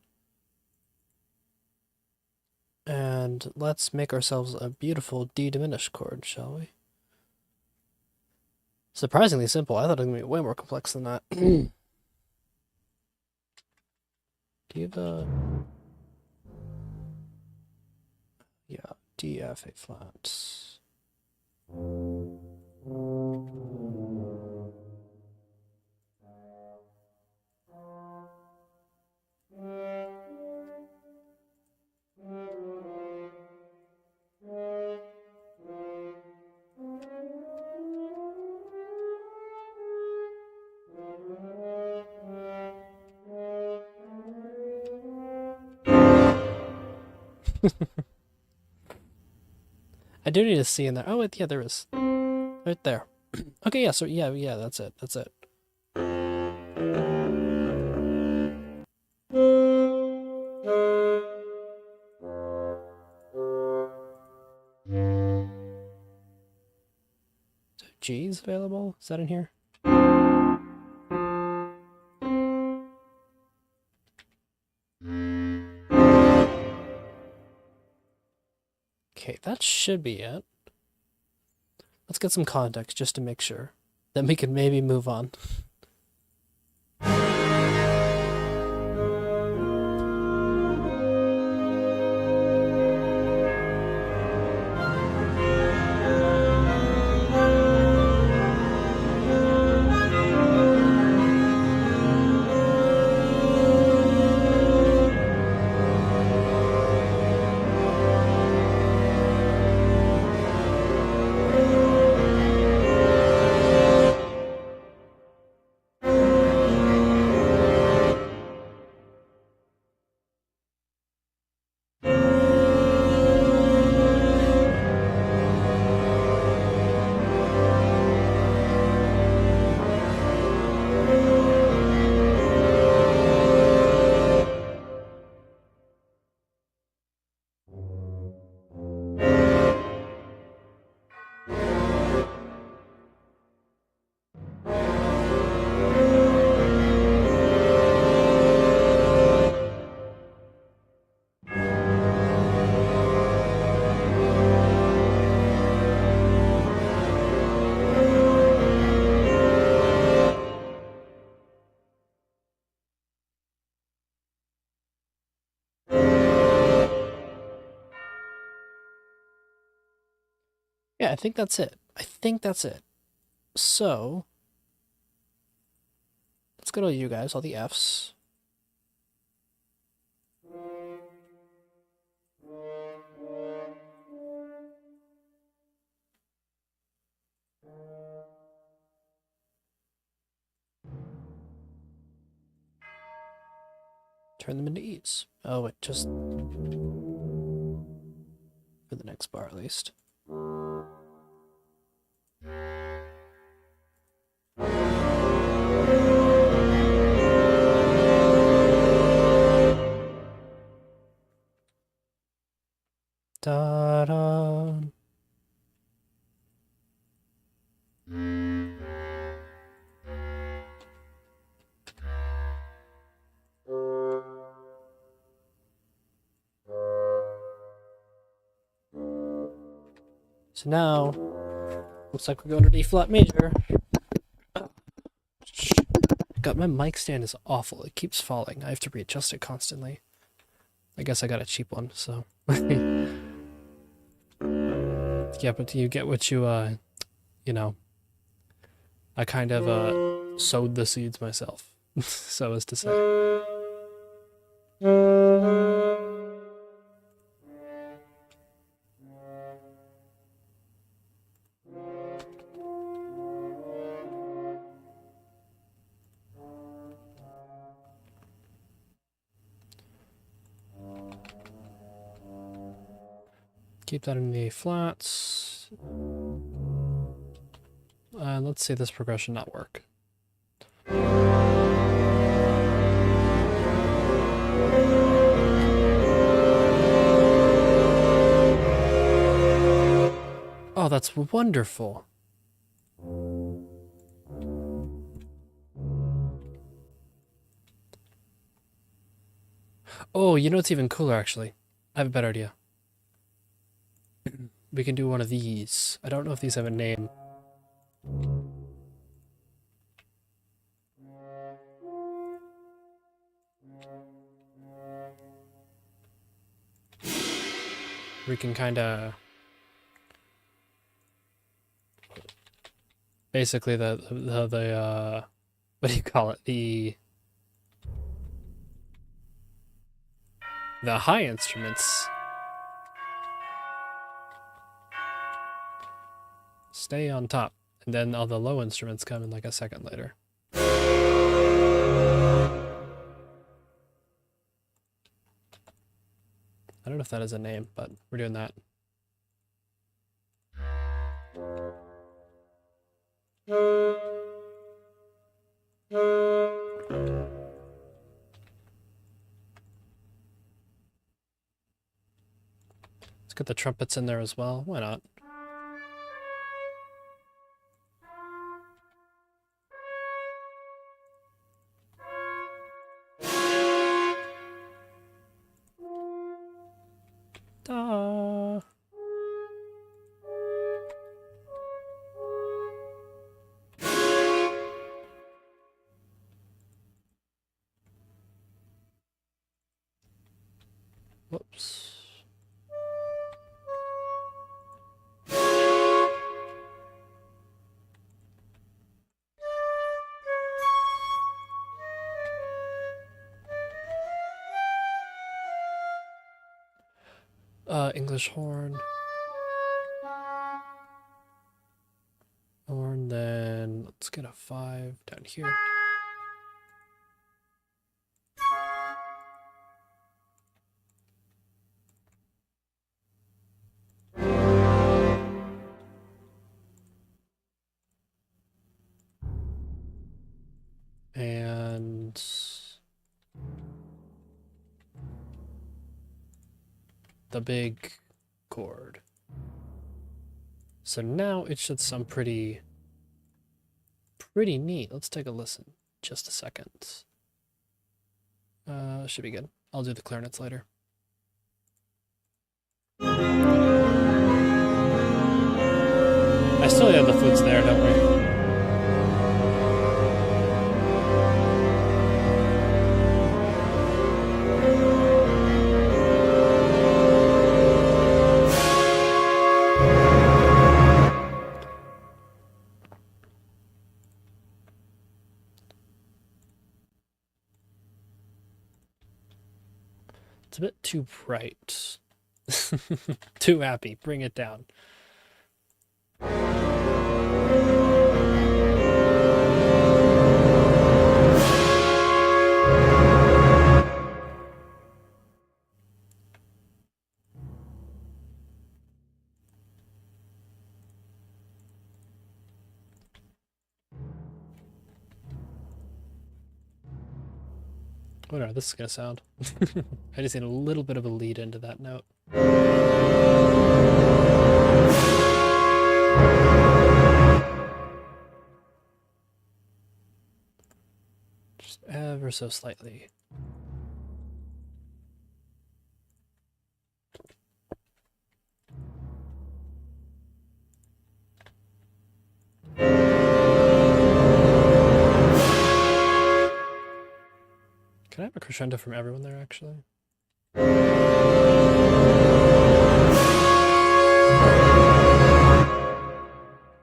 And let's make ourselves a beautiful D diminished chord, shall we? Surprisingly simple. I thought it was going to be way more complex than that. Yeah, D, F, A flat. I do need a C in there. Oh, yeah, there is. Right there. Okay, yeah, so yeah, that's it. That's it. keys available? Is that in here? Okay, that should be it. Let's get some context just to make sure. Then we can maybe move on. Yeah, I think that's it. I think that's it. So, let's go to you guys, all the Fs. Turn them into E's. Oh, wait, just for the next bar at least. Da-da. So now, looks like we're going to D flat major. God, my mic stand is awful. It keeps falling. I have to readjust it constantly. I guess I got a cheap one, so. Yeah, but you get what you, you know. I kind of, sowed the seeds myself, so as to say. Keep that in the flats. Let's see this progression not work. Oh, that's wonderful. Oh, you know what's even cooler, actually? I have a better idea. We can do one of these. I don't know if these have a name. We can kind of... Basically, the what do you call it? The high instruments stay on top, and then all the low instruments come in like a second later. I don't know if that is a name, but we're doing that. Let's get the trumpets in there as well. Why not? Whoops. English horn. Horn, then let's get a 5 down here. And the big chord. So now it should sound pretty neat. Let's take a listen. Just a second. Should be good. I'll do the clarinets later. I still have the flutes there, don't worry. It's a bit too bright. Too happy. Bring it down. Whatever this is gonna sound. I just need a little bit of a lead into that note. Just ever so slightly. Can I have a crescendo from everyone there, actually?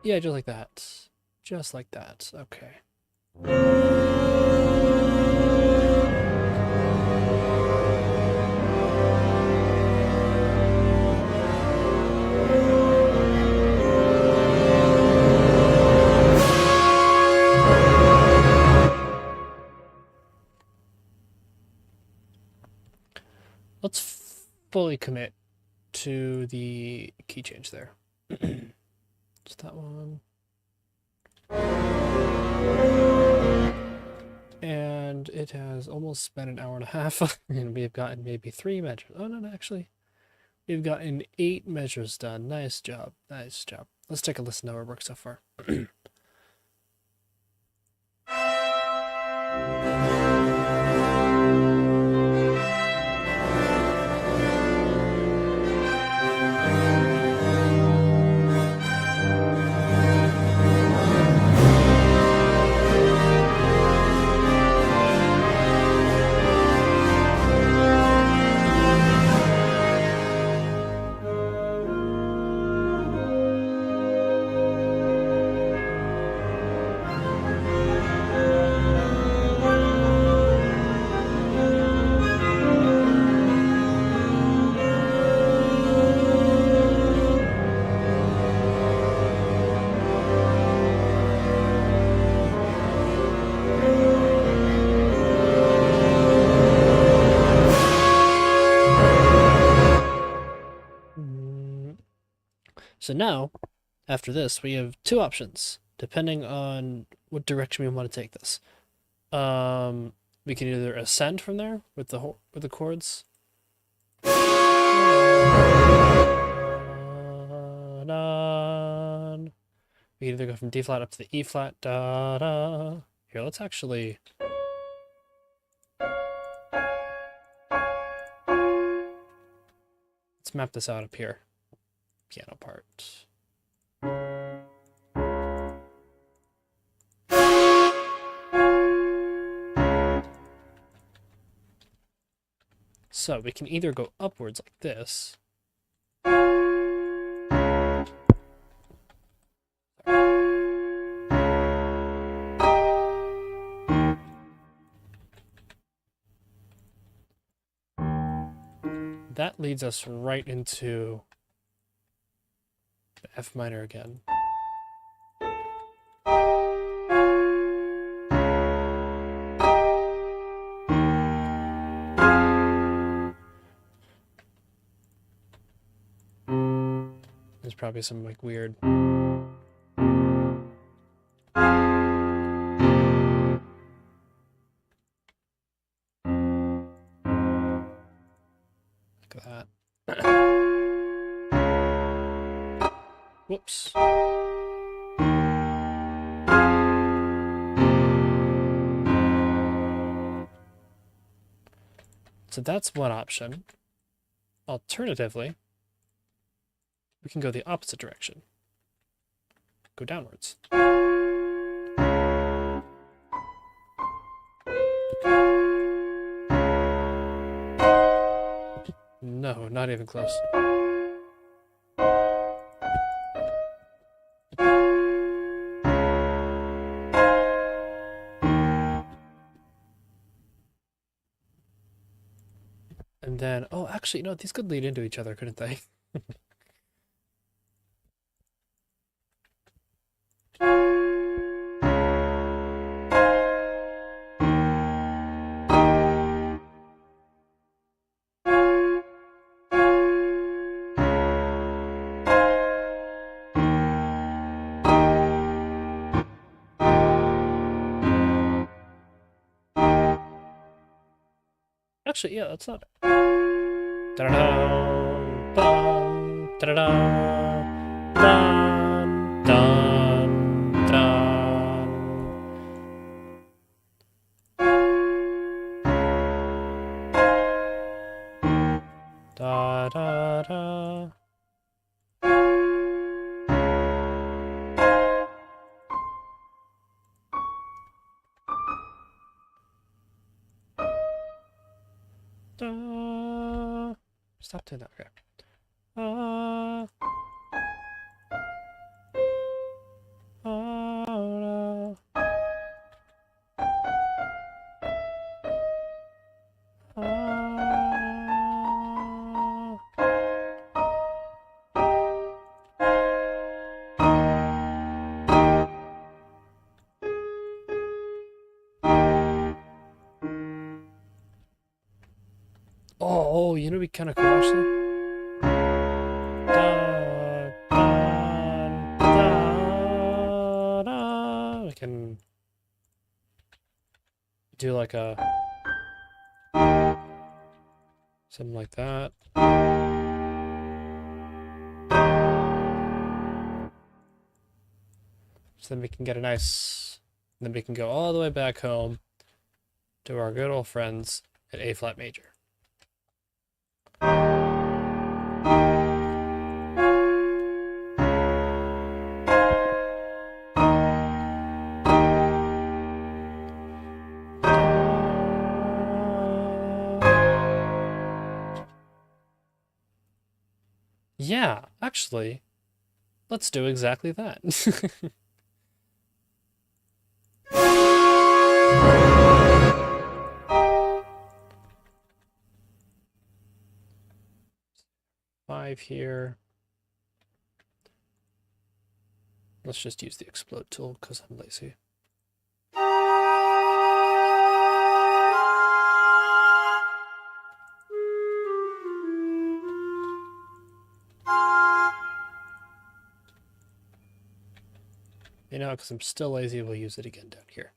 Yeah, just like that. Just like that. Okay. Let's fully commit to the key change there. Just that one. And it has almost been an hour and a half, and we've gotten maybe 3 measures. Oh, no, actually. We've gotten 8 measures done. Nice job. Nice job. Let's take a listen to our work so far. So now, after this, we have 2 options, depending on what direction we want to take this. We can either ascend from there with the chords. We can either go from D flat up to the E flat. Da, da. Here, let's actually. Let's map this out up here. Piano part. So we can either go upwards like this. That leads us right into the F minor again. There's probably some like weird. Look at that. Whoops. So that's one option. Alternatively, we can go the opposite direction. Go downwards. No, not even close. And then, oh, actually, no, these could lead into each other, couldn't they? Actually, yeah, that's not. Da-da-dum, bum, da-da-dum, dum, dum, dum. Da-da-da. Da. Stop doing that. Okay. Oh, you know, it'd be kind of cool actually. Da, da, da, da. We can do like a something like that. So then we can get a nice. Then we can go all the way back home to our good old friends at A flat major. Yeah, actually, let's do exactly that. 5 here. Let's just use the explode tool because I'm lazy. You know, because I'm still lazy, we'll use it again down here.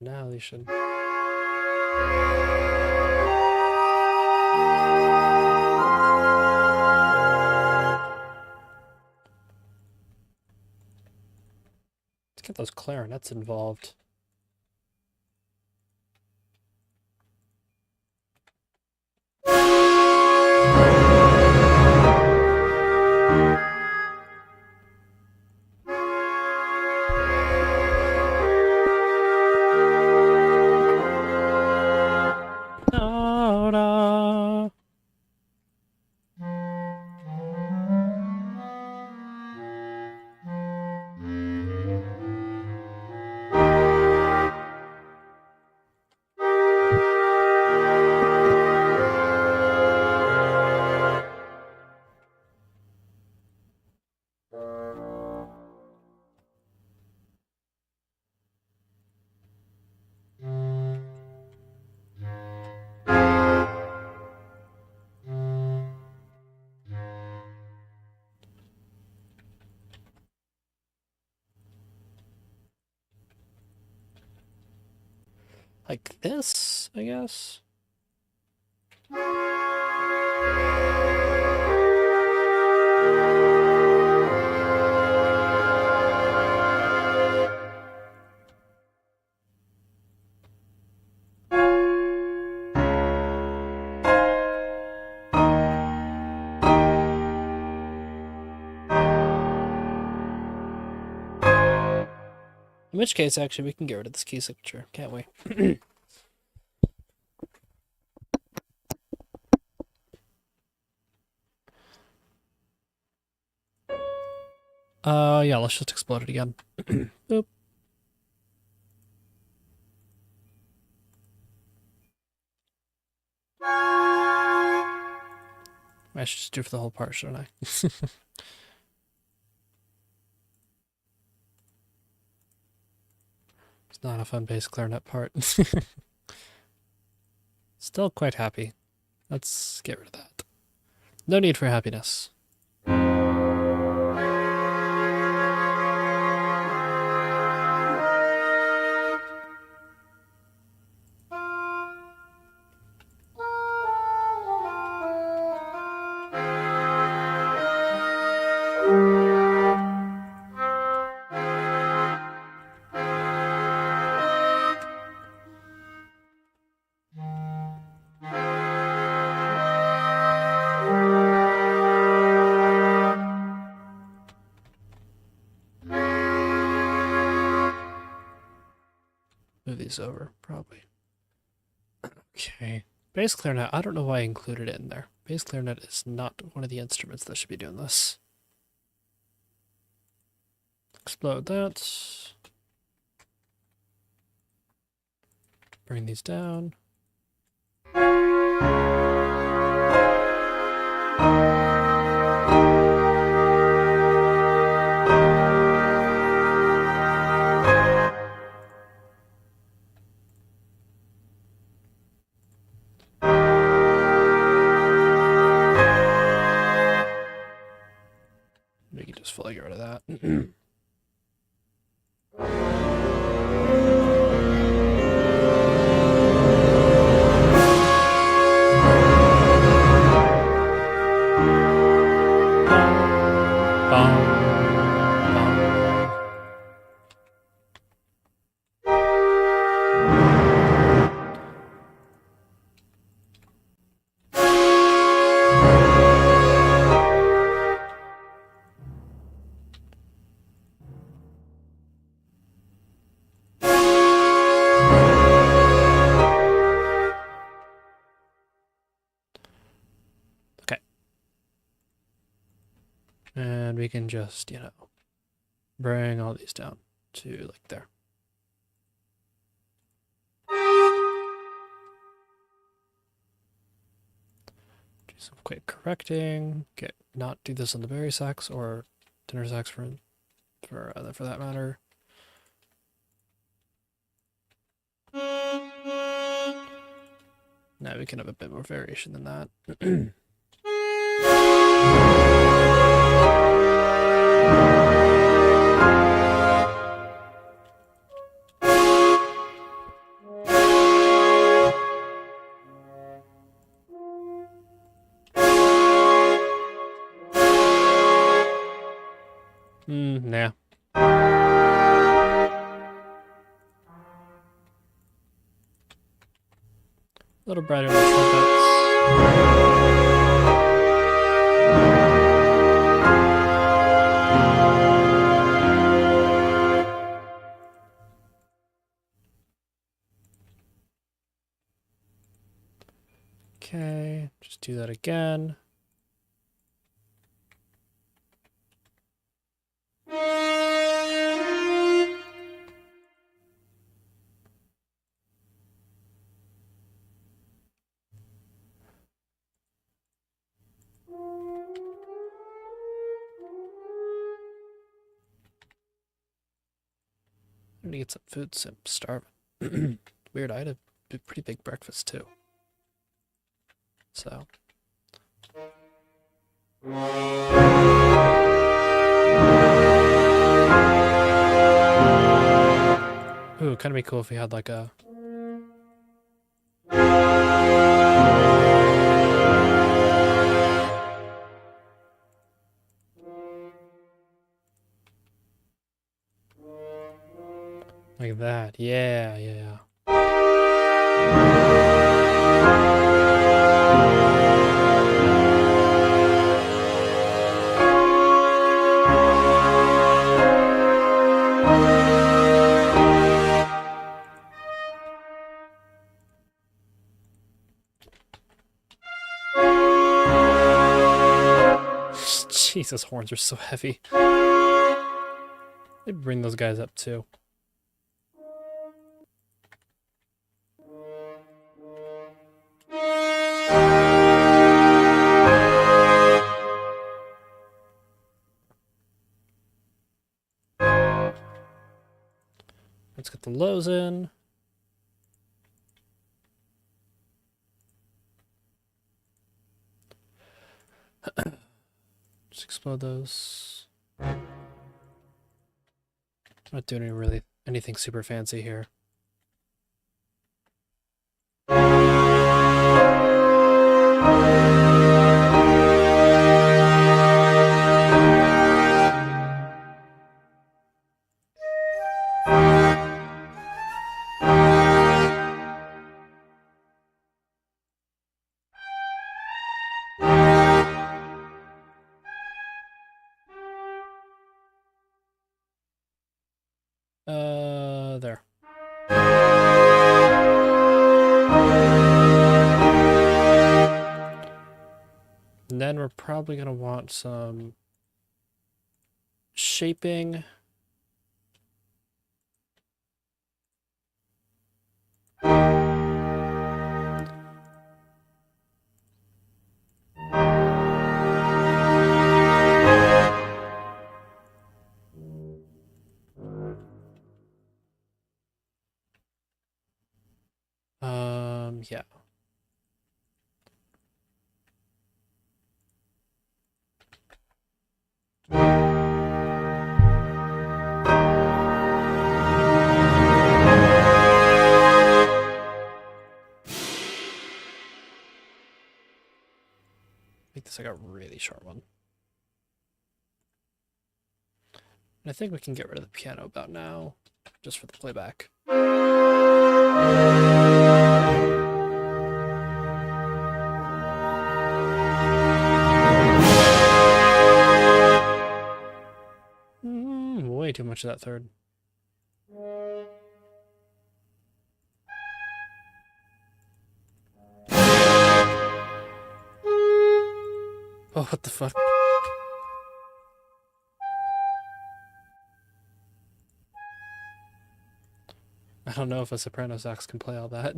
Now they should. Let's get those clarinets involved. Like this, I guess. In which case, actually, we can get rid of this key signature, can't we? Yeah, let's just explode it again. Boop. I should just do it for the whole part, shouldn't I? It's not a fun bass clarinet part. Still quite happy. Let's get rid of that. No need for happiness. Move these over, probably. Okay. Bass clarinet, I don't know why I included it in there. Bass clarinet is not one of the instruments that should be doing this. Explode that. Bring these down. We can just fully get rid of that. And we can just, you know, bring all these down to like there. Do some quick correcting. Not do this on the bari sax or tenor sax for that matter. Now we can have a bit more variation than that. Nah. A little brighter on the trumpets. Okay, just do that again. I'm gonna get some food soon. I'm starving. Weird, I had a pretty big breakfast too. So. Ooh, kind of be cool if we had like a Like that. Yeah, yeah. Jesus, horns are so heavy. They bring those guys up too. Let's get the lows in. Just explode those. Not doing really anything super fancy here. There. And then we're probably going to want some shaping. Yeah. Make this like a really short one. And I think we can get rid of the piano about now, just for the playback. Way too much of that third. Oh, what the fuck? I don't know if a soprano sax can play all that.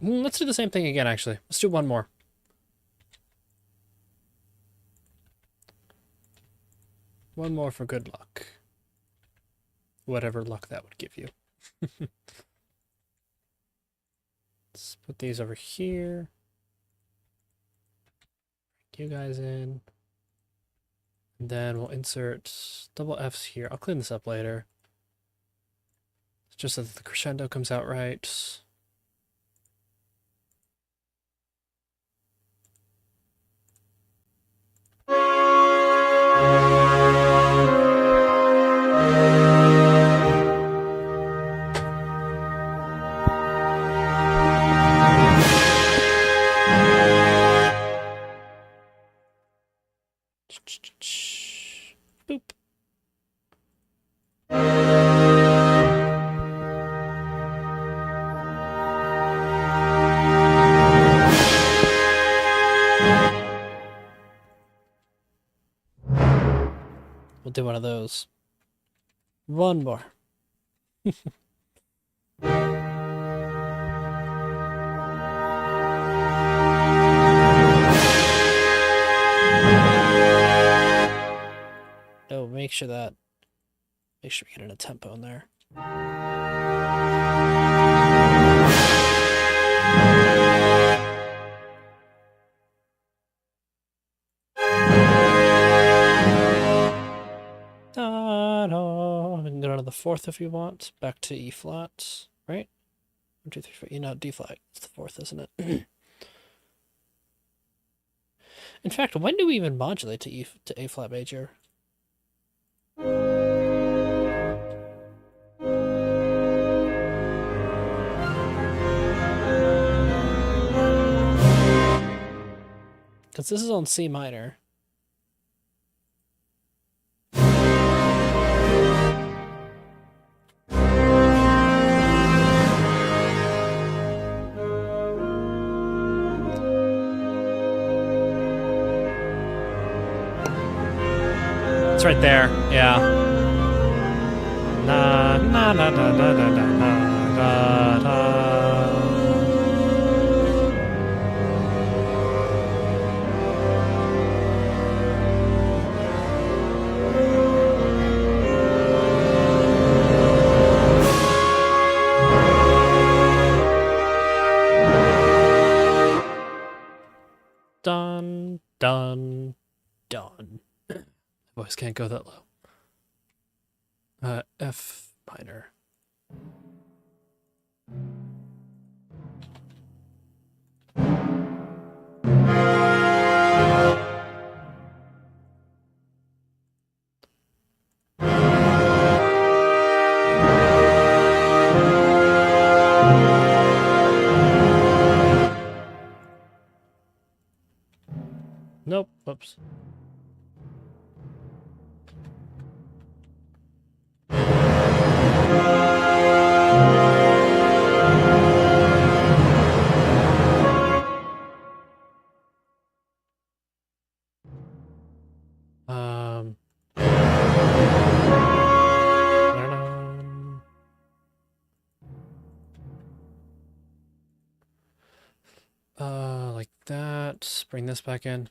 Let's do the same thing again, actually. Let's do one more. One more for good luck. Whatever luck that would give you. Let's put these over here. Bring you guys in. And then we'll insert double Fs here. I'll clean this up later. Just so that the crescendo comes out right. Boop. We'll do one of those. One more. make sure we get in a tempo in there. Da, da. We can go down to the fourth if you want. Back to E flat, right? 1, 2, 3, 4. You know, D flat. It's the fourth, isn't it? In fact, when do we even modulate to A flat major? Because this is on C minor. It's right there, yeah. Na na na na na na na na na. Done, done, done. Voice can't go that low. F minor. Nope, whoops. Like that. Bring this back in.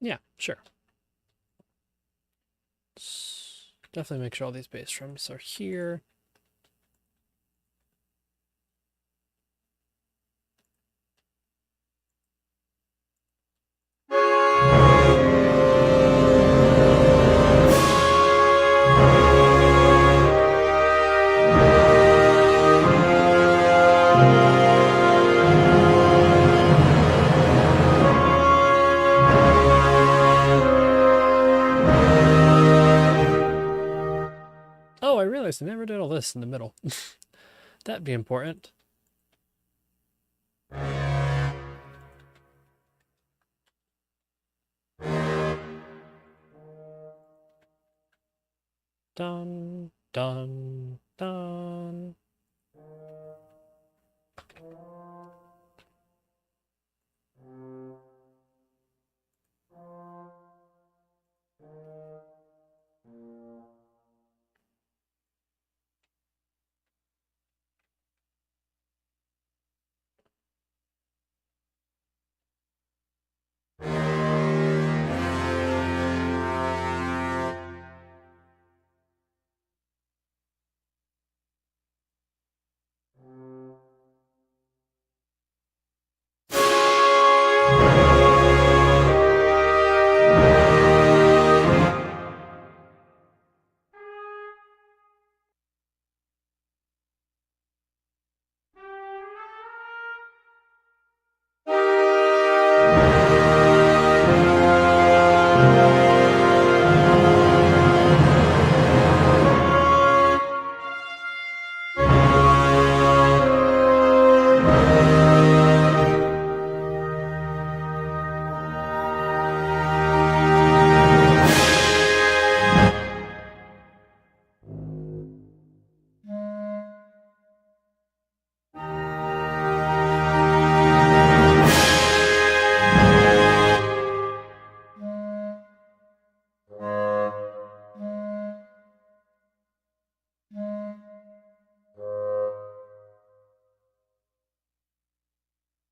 Yeah, sure. Let's definitely make sure all these bass drums are here. Oh, I realized I never did all this in the middle. That'd be important. Dun, dun, dun.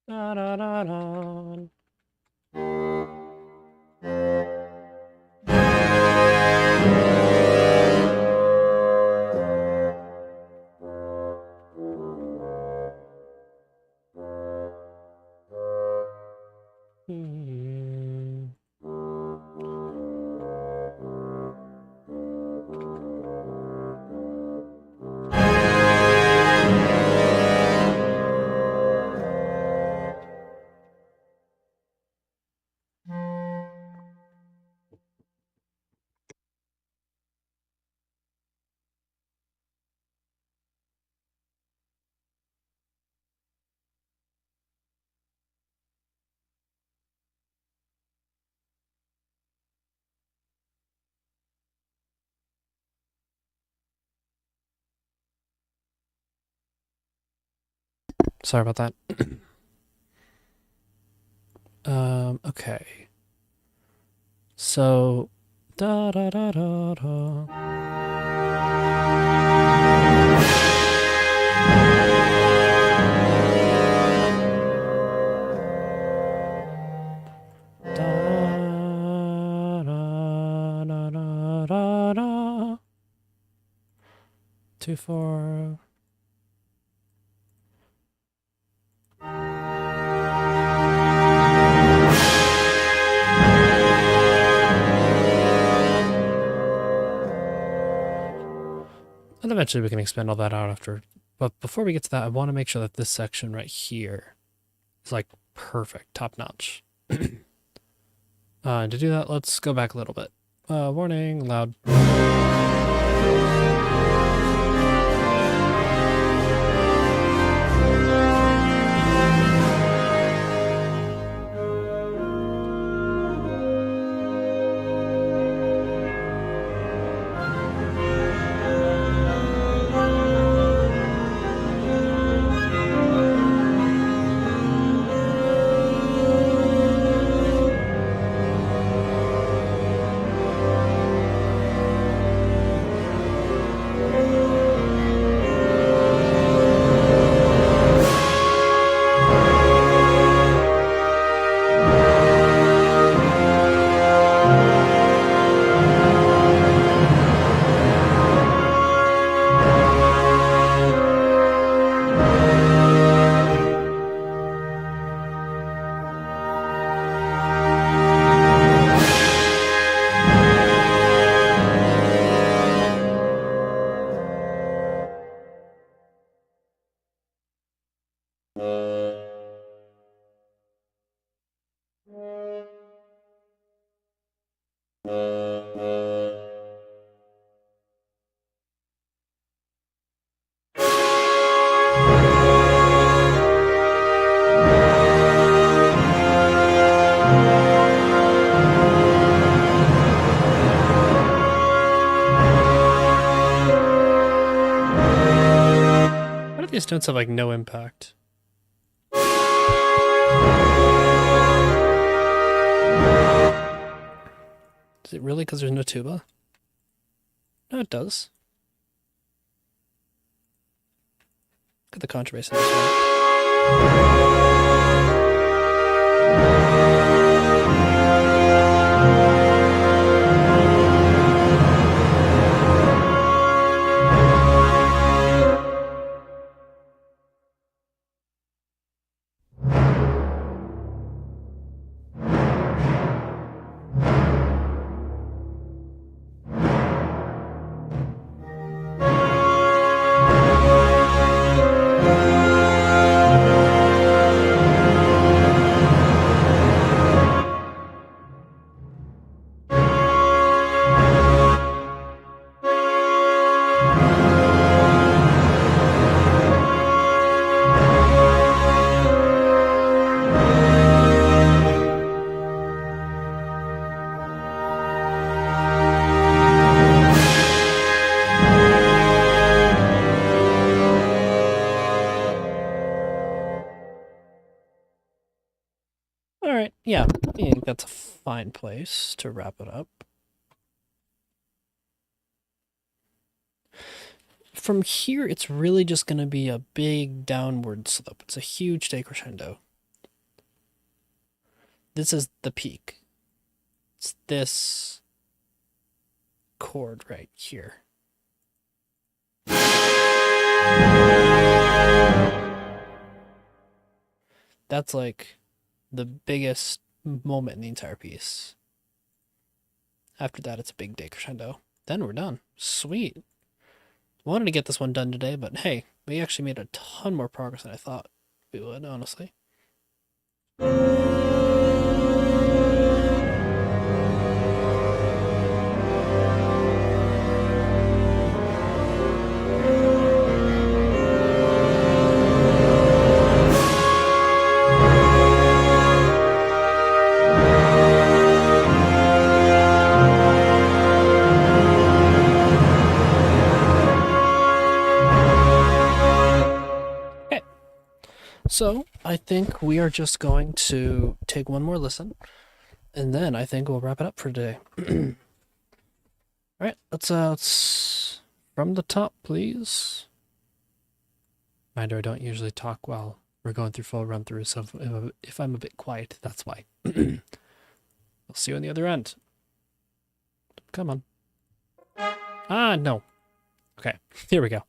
Da, da, da, da. Hmm. Sorry about that. Okay. So, da da da da da. Da da da da da da. 2 4. And eventually we can expand all that out after. But before we get to that, I want to make sure that this section right here is like perfect, top notch. To do that, let's go back a little bit. Warning, loud. What if these notes have like no impact? Is it really because there's no tuba? No, it does. Look at the contrabass in this one. Alright, yeah, I think that's a fine place to wrap it up. From here, it's really just going to be a big downward slope. It's a huge decrescendo. this is the peak. It's this chord right here. That's like the biggest moment in the entire piece. After that, it's a big decrescendo. Then we're done. Sweet. Wanted to get this one done today, but hey, we actually made a ton more progress than I thought we would, honestly. So, I think we are just going to take one more listen, and then I think we'll wrap it up for today. Alright, let's from the top, please. Reminder, I don't usually talk while we're going through full run-through, so if I'm a bit quiet, that's why. I'll see you on the other end. Come on. Ah, no. Okay, here we go.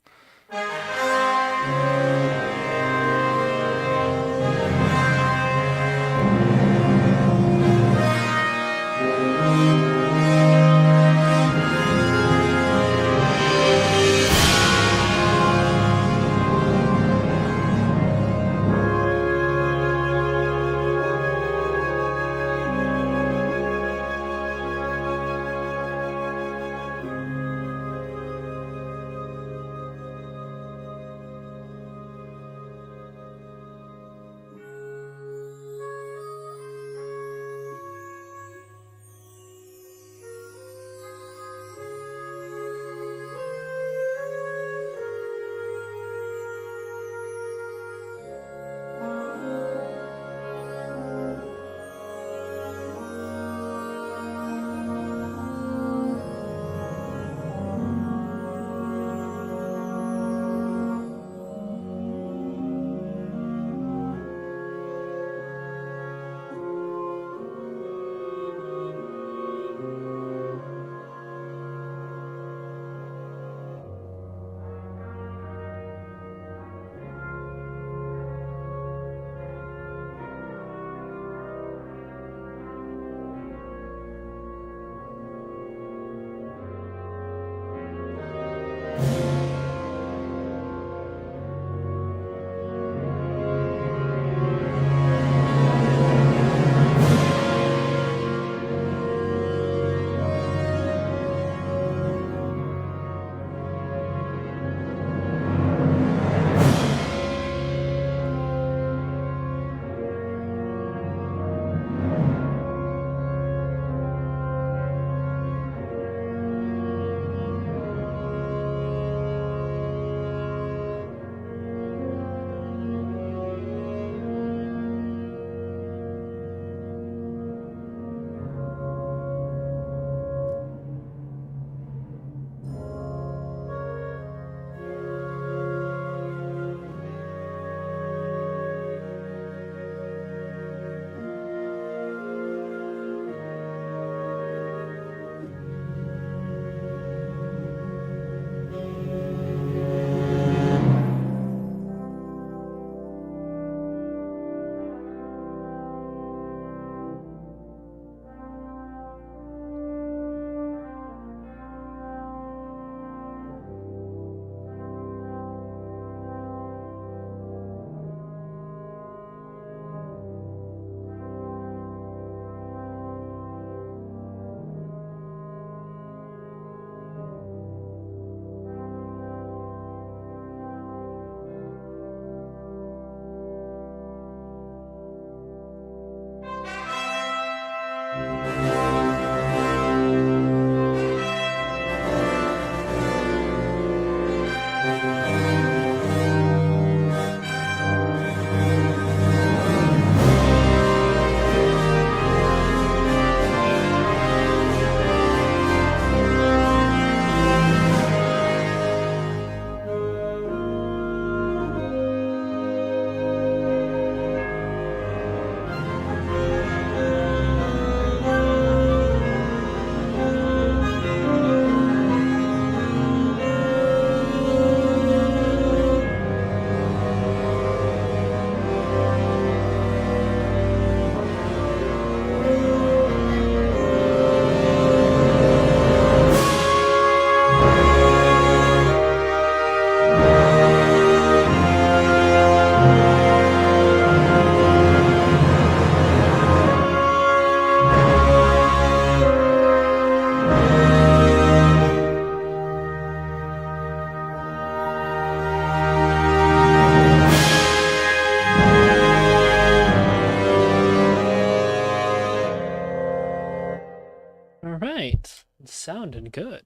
sounding good.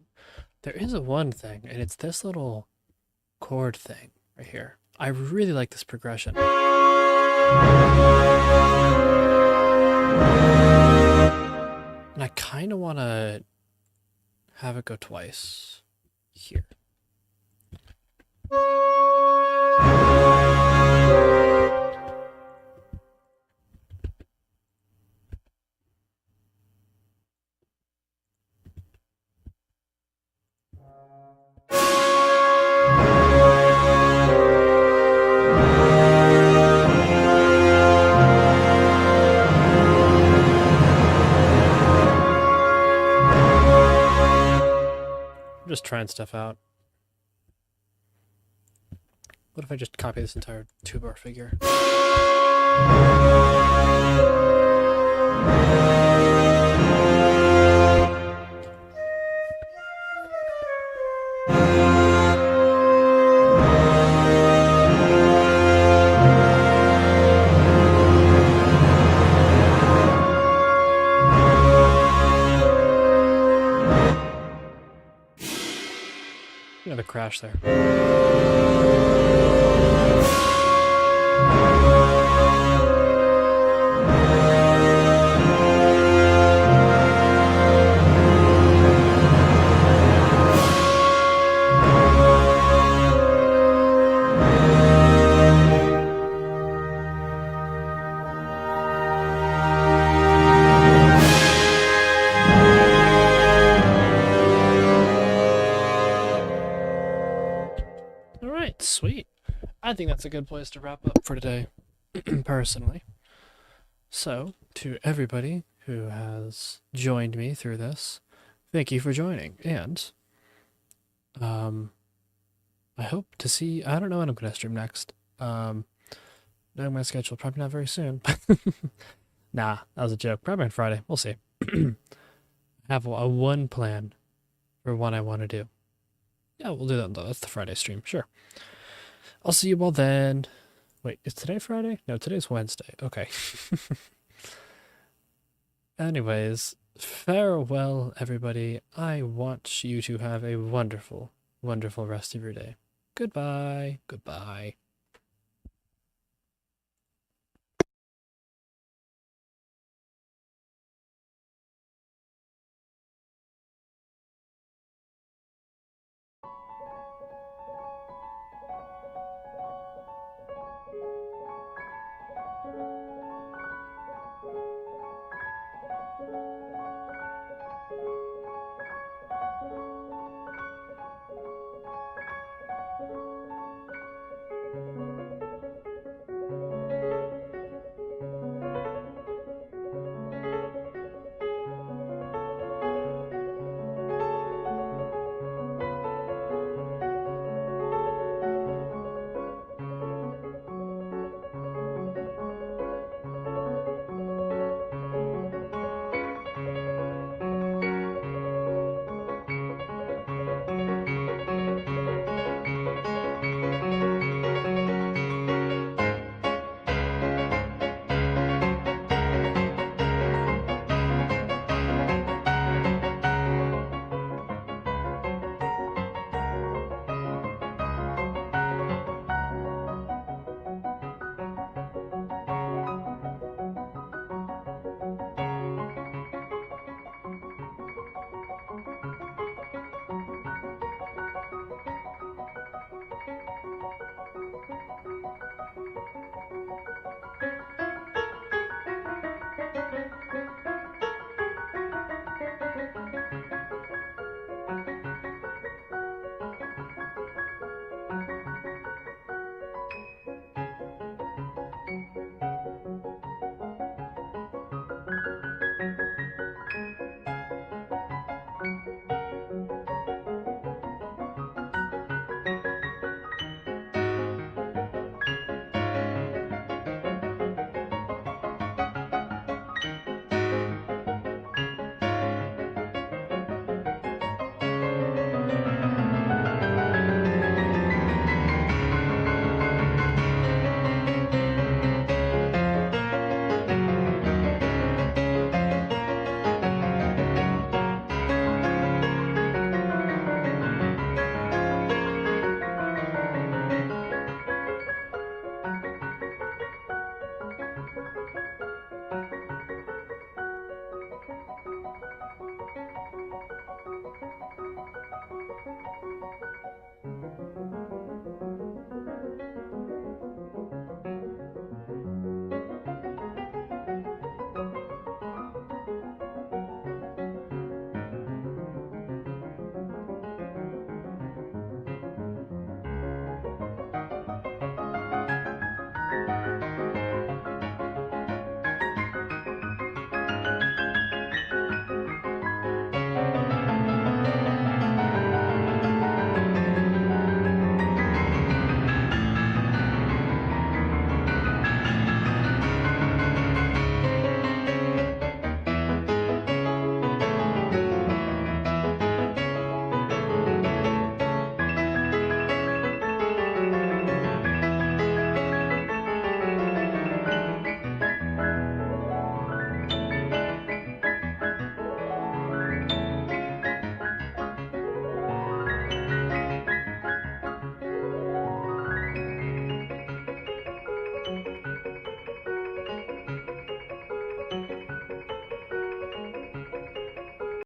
There is a one thing, and it's this little chord thing right here. I really like this progression. And I kind of want to have it go twice here. I'm just trying stuff out. What if I just copy this entire 2-bar figure? Another crash there. Sweet. I think that's a good place to wrap up for today, personally. So, to everybody who has joined me through this, thank you for joining. And, I hope to see, I don't know when I'm going to stream next. Knowing my schedule, probably not very soon. Nah, that was a joke. Probably on Friday. We'll see. I have a one plan for what I want to do. Yeah, we'll do that though. That's the Friday stream. Sure. I'll see you all then. Wait, is today Friday? No, today's Wednesday. Okay. Anyways, farewell, everybody. I want you to have a wonderful, wonderful rest of your day. Goodbye. Goodbye.